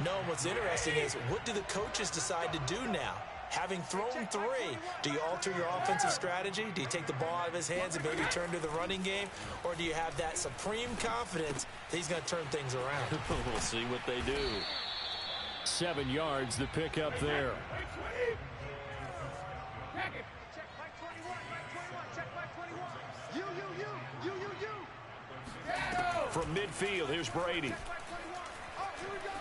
No, what's interesting is what do the coaches decide to do now? Having thrown 3, do you alter your offensive strategy? Do you take the ball out of his hands and maybe turn to the running game? Or do you have that supreme confidence that he's going to turn things around? We'll see what they do. 7 yards, the pickup there. Check Mike 21, Mike 21, check Mike 21. You. From midfield, here's Brady. Mike 21. Oh, here we go.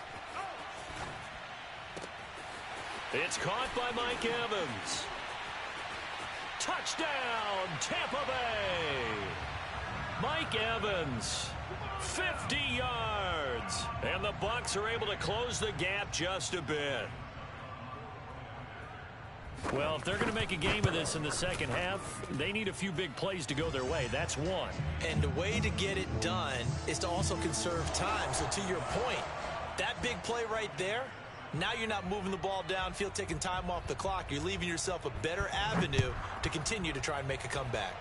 Oh. It's caught by Mike Evans. Touchdown, Tampa Bay. Mike Evans, 50 yards. And the Bucs are able to close the gap just a bit. Well, if they're going to make a game of this in the second half, they need a few big plays to go their way. That's one. And the way to get it done is to also conserve time. So to your point, that big play right there, now you're not moving the ball downfield, taking time off the clock. You're leaving yourself a better avenue to continue to try and make a comeback.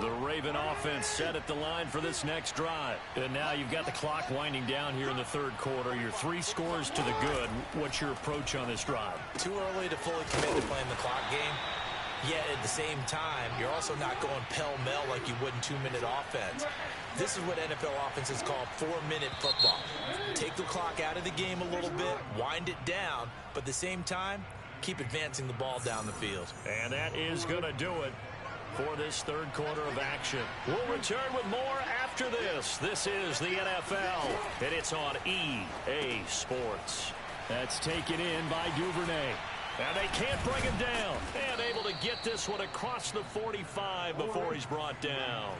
The Raven offense set at the line for this next drive. And now you've got the clock winding down here in the third quarter. You're 3 scores to the good. What's your approach on this drive? Too early to fully commit to playing the clock game. Yet at the same time, you're also not going pell-mell like you would in 2-minute offense. This is what NFL offenses call 4-minute football. Take the clock out of the game a little bit, wind it down, but at the same time, keep advancing the ball down the field. And that is going to do it for this third quarter of action. We'll return with more after this. This is the NFL, and it's on EA Sports. That's taken in by Duvernay. And they can't bring him down. And able to get this one across the 45 before he's brought down.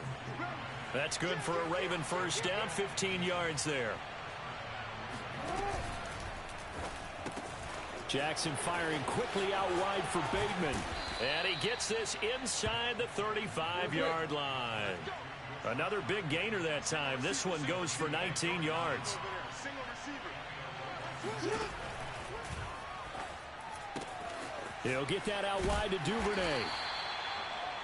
That's good for a Raven first down, 15 yards there. Jackson firing quickly out wide for Bateman. And he gets this inside the 35-yard line. Another big gainer that time. This one goes for 19 yards. He'll get that out wide to Duvernay.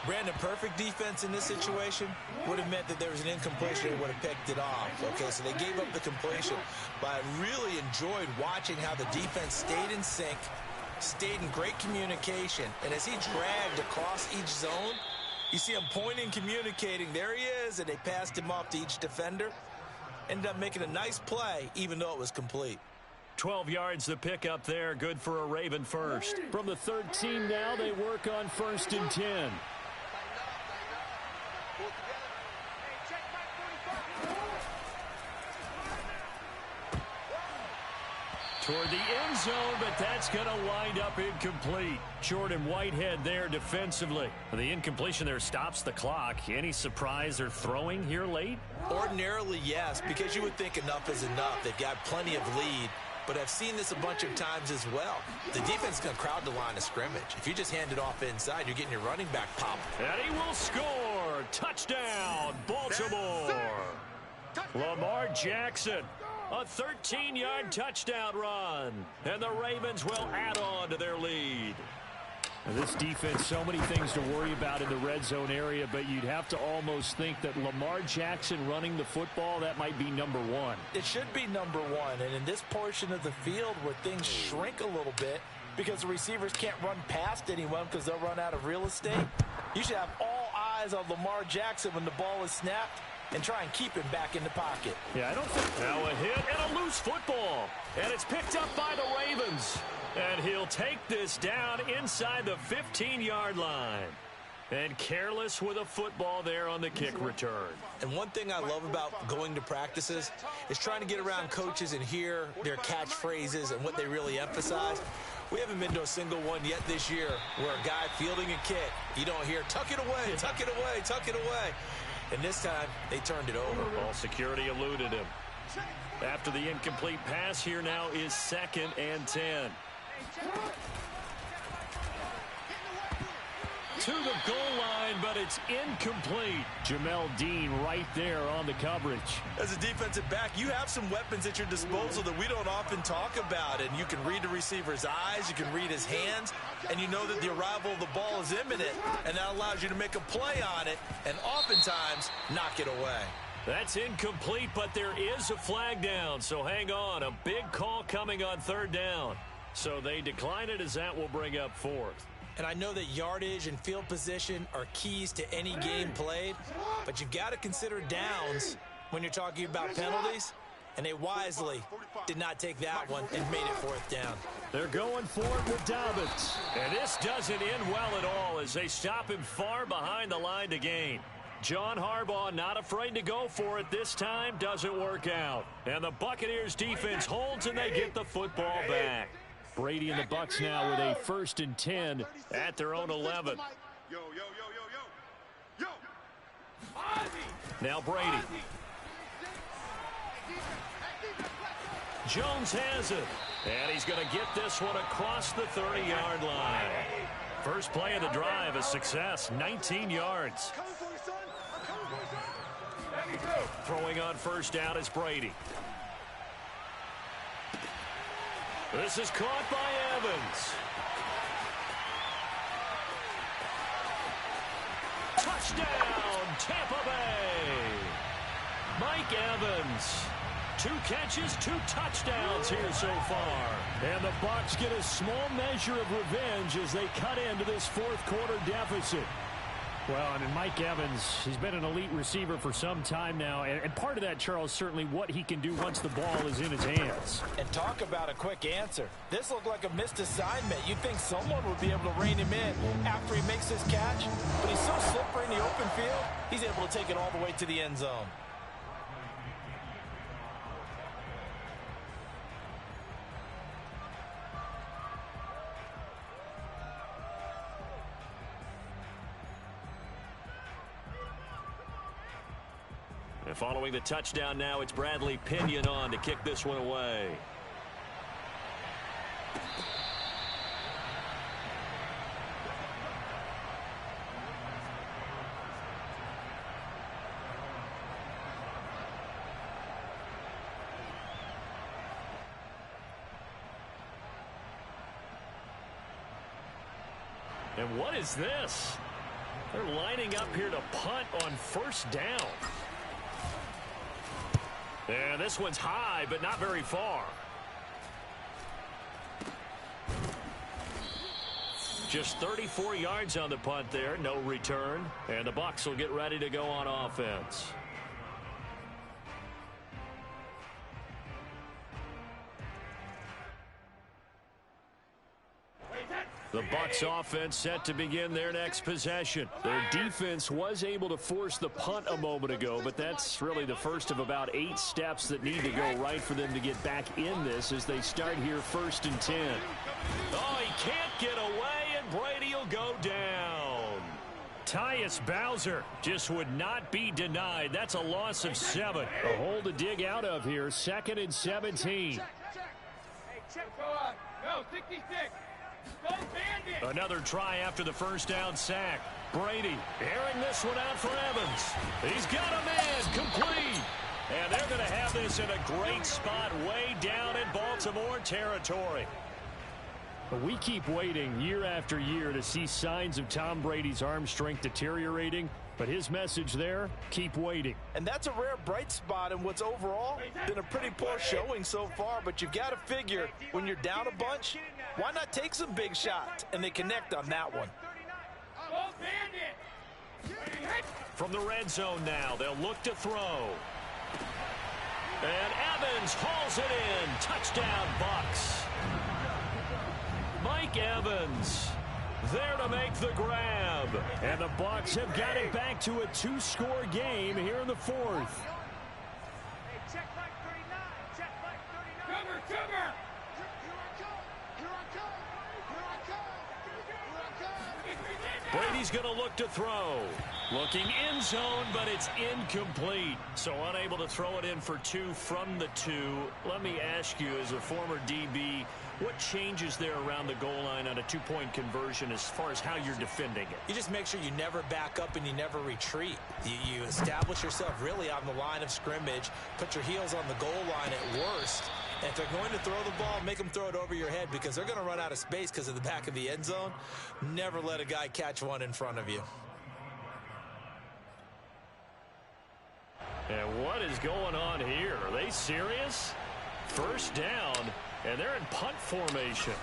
Brandon, perfect defense in this situation would have meant that there was an incompletion. They would have picked it off. Okay, so they gave up the completion. But I really enjoyed watching how the defense stayed in sync, stayed in great communication. And as he dragged across each zone, you see him pointing, communicating. There he is, and they passed him off to each defender. Ended up making a nice play, even though it was complete. 12 yards the pick up there, good for a Raven first. From the 13 now, they work on 1st and 10. Toward the end zone, but that's going to wind up incomplete. Jordan Whitehead there defensively. The incompletion there stops the clock. Any surprise they're throwing here late? Ordinarily, yes, because you would think enough is enough. They've got plenty of lead. But I've seen this a bunch of times as well. The defense is going to crowd the line of scrimmage. If you just hand it off inside, you're getting your running back pop. And he will score. Touchdown, Baltimore. Lamar Jackson, a 13-yard touchdown run. And the Ravens will add on to their lead. This defense, so many things to worry about in the red zone area, but you'd have to almost think that Lamar Jackson running the football, that might be number one. It should be number one, and in this portion of the field where things shrink a little bit because the receivers can't run past anyone because they'll run out of real estate, you should have all eyes on Lamar Jackson when the ball is snapped and try and keep him back in the pocket. Yeah, I don't think... Now a hit and a loose football, and it's picked up by the Ravens. And he'll take this down inside the 15-yard line. And careless with a football there on the kick return. And one thing I love about going to practices is trying to get around coaches and hear their catchphrases and what they really emphasize. We haven't been to a single one yet this year where a guy fielding a kick, you don't hear, tuck it away, tuck it away, tuck it away. And this time, they turned it over. Ball security eluded him. After the incomplete pass, here now is 2nd and 10. To the goal line, but it's incomplete. Jamel Dean right there on the coverage. As a defensive back, you have some weapons at your disposal that we don't often talk about. And you can read the receiver's eyes, you can read his hands, and you know that the arrival of the ball is imminent. And that allows you to make a play on it and oftentimes knock it away. That's incomplete, but there is a flag down. So hang on, a big call coming on 3rd down. So they decline it as that will bring up 4th. And I know that yardage and field position are keys to any game played, but you've got to consider downs when you're talking about penalties, and they wisely did not take that one and made it 4th down. They're going for it with Dobbins. And this doesn't end well at all as they stop him far behind the line to gain. John Harbaugh not afraid to go for it this time. Doesn't work out. And the Buccaneers defense holds and they get the football back. Brady and the Bucs now with a 1st and 10 at their own 11. Now Brady. Jones has it. And he's going to get this one across the 30-yard line. First play of the drive, a success, 19 yards. Throwing on 1st down is Brady. This is caught by Evans. Touchdown, Tampa Bay. Mike Evans. 2 catches, 2 touchdowns here so far. And the Bucs get a small measure of revenge as they cut into this fourth quarter deficit. Well, I mean, Mike Evans, he's been an elite receiver for some time now. And part of that, Charles, certainly what he can do once the ball is in his hands. And talk about a quick answer. This looked like a missed assignment. You'd think someone would be able to rein him in after he makes this catch. But he's so slippery in the open field, he's able to take it all the way to the end zone. And following the touchdown now, it's Bradley Pinion on to kick this one away. And what is this? They're lining up here to punt on first down. And this one's high, but not very far. Just 34 yards on the punt there, no return. And the Bucs will get ready to go on offense. The Bucs offense set to begin their next possession. Their defense was able to force the punt a moment ago, but that's really the first of about 8 steps that need to go right for them to get back in this as they start here 1st and 10. Oh, he can't get away, and Brady will go down. Tyus Bowser just would not be denied. That's a loss of 7. A hole to dig out of here, 2nd and 17. Check. Hey, check. Go on. Go, 66. Another try after the first down sack. Brady airing this one out for Evans. He's got a man complete. And they're going to have this in a great spot way down in Baltimore territory. But we keep waiting year after year to see signs of Tom Brady's arm strength deteriorating. But his message there, keep waiting. And that's a rare bright spot in what's overall been a pretty poor showing so far. But you've got to figure when you're down a bunch, why not take some big shots? And they connect on that one. From the red zone now, they'll look to throw. And Evans hauls it in. Touchdown, Bucs. Mike Evans there to make the grab. And the Bucs have got it back to a 2-score game here in the 4th. Hey, check Mike 39. Check Mike 39. Cover. Brady's going to look to throw. Looking end zone, but it's incomplete. So unable to throw it in for 2 from the 2. Let me ask you, as a former DB, what changes there around the goal line on a 2-point conversion as far as how you're defending it? You just make sure you never back up and you never retreat. You establish yourself really on the line of scrimmage, put your heels on the goal line at worst. And if they're going to throw the ball, make them throw it over your head because they're going to run out of space because of the back of the end zone. Never let a guy catch one in front of you. And what is going on here? Are they serious? First down, and they're in punt formation.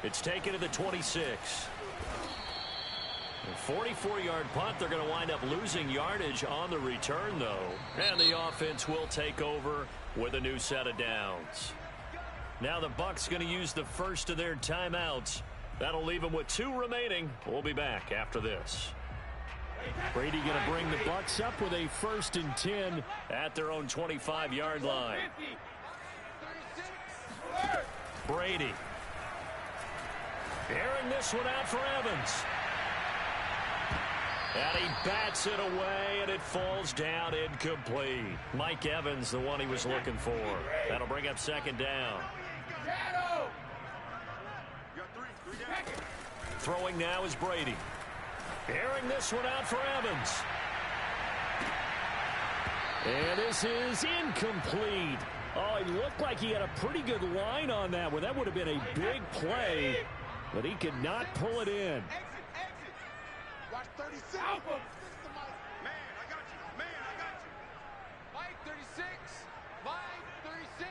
It's taken to the 26. 44-yard punt. They're going to wind up losing yardage on the return, though. And the offense will take over with a new set of downs. Now the Bucs going to use the first of their timeouts. That'll leave them with 2 remaining. We'll be back after this. Brady going to bring the Bucs up with a 1st and 10 at their own 25-yard line. Brady airing this one out for Evans. And he bats it away, and it falls down incomplete. Mike Evans, the one he was looking for. That'll bring up 2nd down. Throwing now is Brady. Airing this one out for Evans. And this is incomplete. Oh, it looked like he had a pretty good line on that one. That would have been a big play, but he could not pull it in. Exit. Watch 36. Alpha. Man, I got you. Mike, 36. Mike, 36.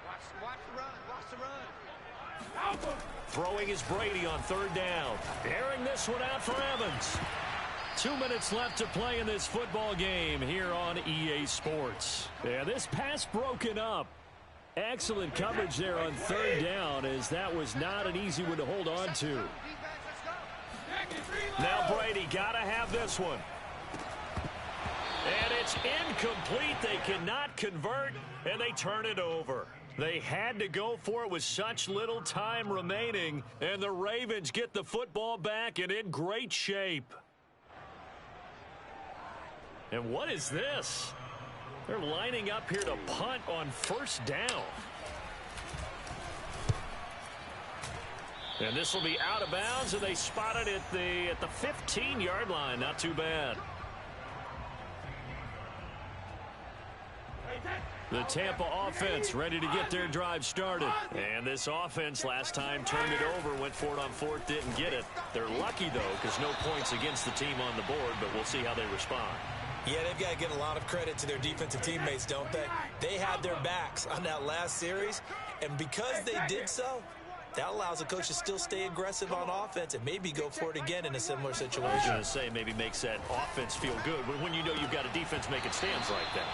Watch the run. Alpha. Throwing is Brady on third down. Airing this one out for Evans. 2 minutes left to play in this football game here on EA Sports. Yeah, this pass broken up. Excellent coverage there on third down, as that was not an easy one to hold on to. Now Brady got to have this one. And it's incomplete. They cannot convert, and they turn it over. They had to go for it with such little time remaining, and the Ravens get the football back and in great shape. And what is this? They're lining up here to punt on first down. And this will be out of bounds, and they spot it at the 15-yard line. Not too bad. The Tampa offense ready to get their drive started. And this offense last time turned it over, went for it on fourth, didn't get it. They're lucky, though, because no points against the team on the board, but we'll see how they respond. Yeah, they've got to give a lot of credit to their defensive teammates, don't they? They had their backs on that last series, and because they did so, that allows the coach to still stay aggressive on offense and maybe go for it again in a similar situation. I was going to say, maybe makes that offense feel good when you know you've got a defense making stands like that.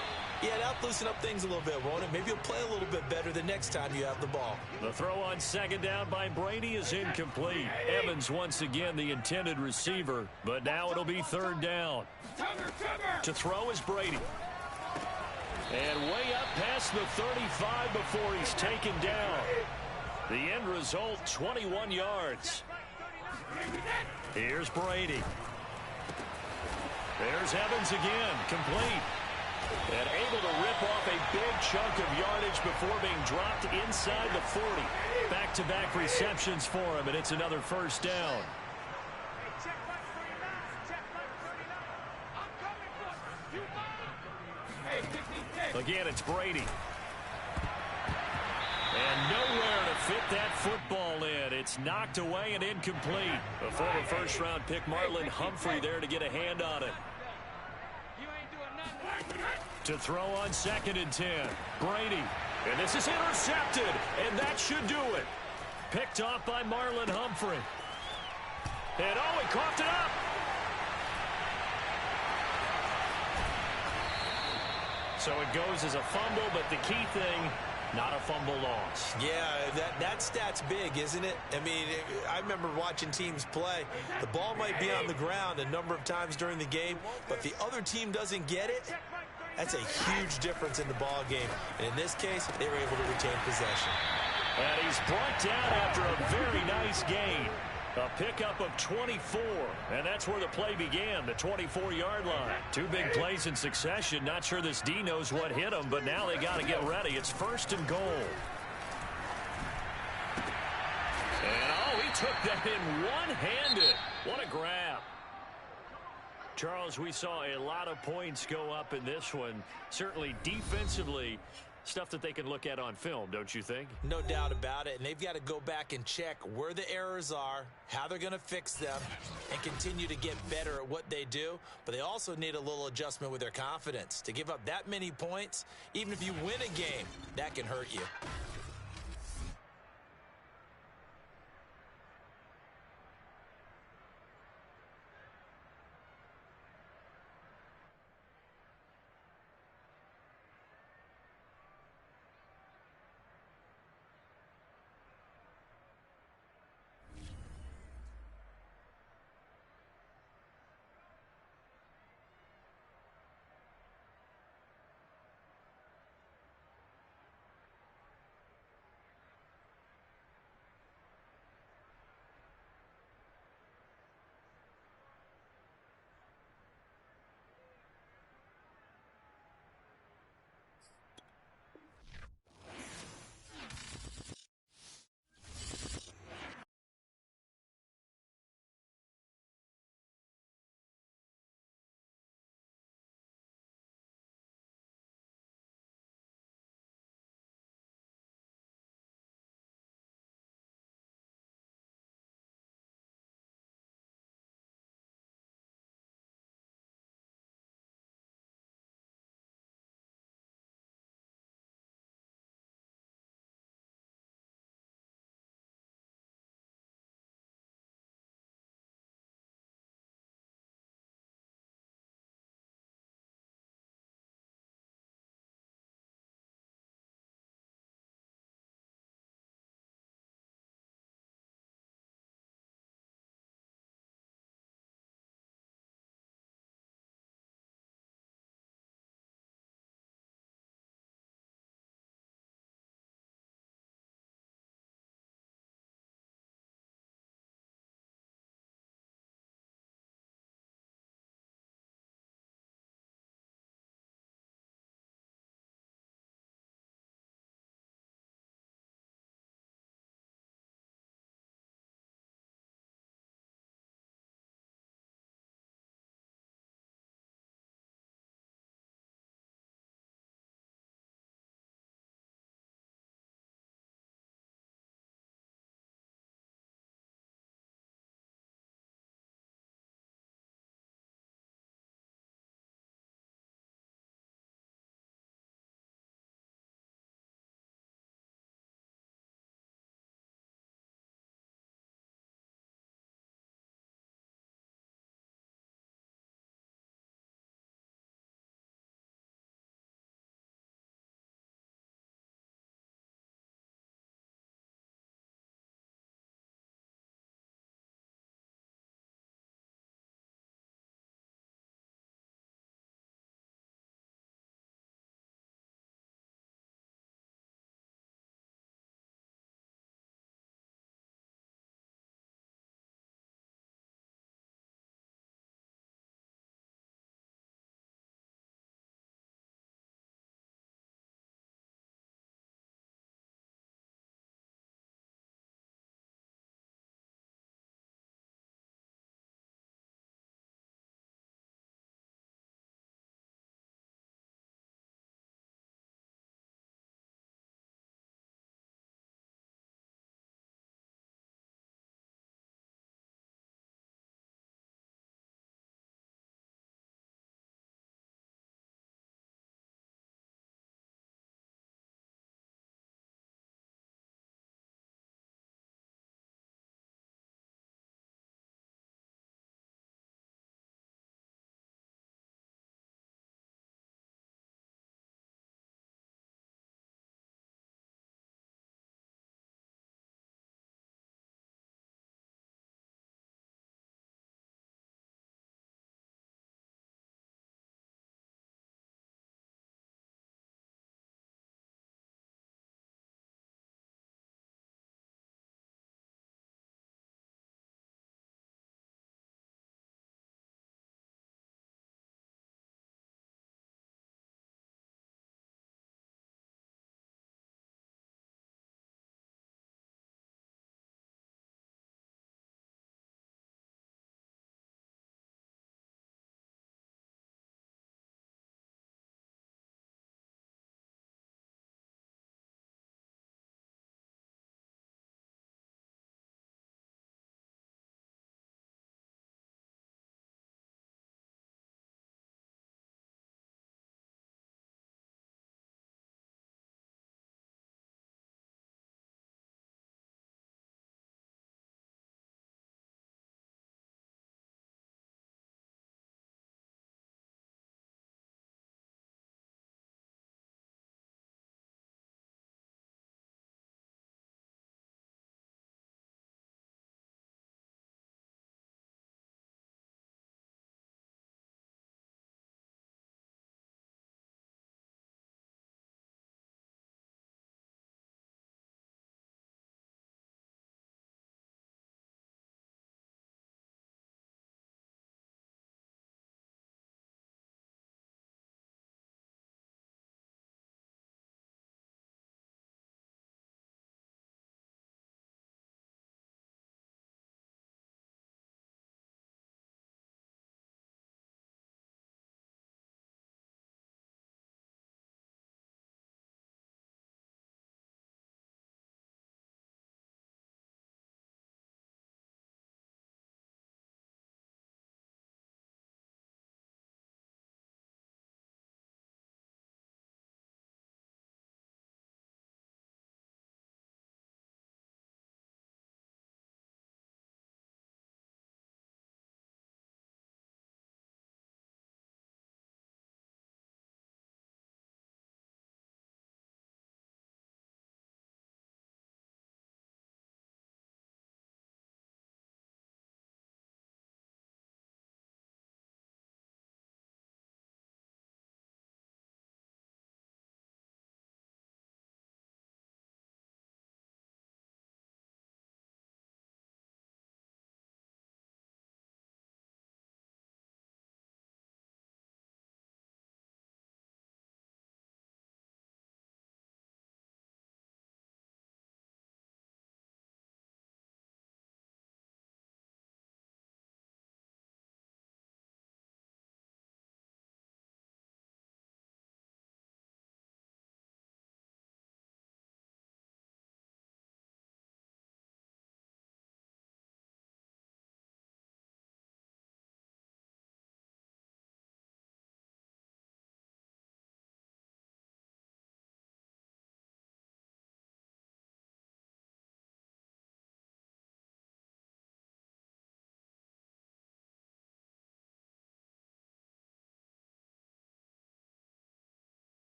Yeah, that'll loosen up things a little bit, won't it? Maybe you'll play a little bit better the next time you have the ball. The throw on second down by Brady is incomplete. Evans once again the intended receiver, but now it'll be third down. To throw is Brady. And way up past the 35 before he's taken down. The end result, 21 yards. Here's Brady. There's Evans again, complete. And able to rip off a big chunk of yardage before being dropped inside the 40. Back-to-back receptions for him, and it's another first down. Again, it's Brady. And nowhere to fit that football in. It's knocked away and incomplete. A former first-round pick, Marlon Humphrey, there to get a hand on it. To throw on second and 10. Brady. And this is intercepted. And that should do it. Picked off by Marlon Humphrey. And oh, he coughed it up. So it goes as a fumble, but the key thing, not a fumble loss. Yeah, that stat's big, isn't it? I mean, I remember watching teams play. The ball might be on the ground a number of times during the game, but the other team doesn't get it. That's a huge difference in the ball game. And in this case, they were able to retain possession. And he's brought down after a very nice gain. A pickup of 24, and that's where the play began, the 24-yard line. Two big plays in succession. Not sure this D knows what hit him, but now they got to get ready. It's first and goal. And, oh, he took that in one-handed. What a grab. Charles, we saw a lot of points go up in this one. Certainly defensively, stuff that they can look at on film, don't you think? No doubt about it, and they've got to go back and check where the errors are, how they're going to fix them, and continue to get better at what they do. But they also need a little adjustment with their confidence. To give up that many points, even if you win a game, that can hurt you.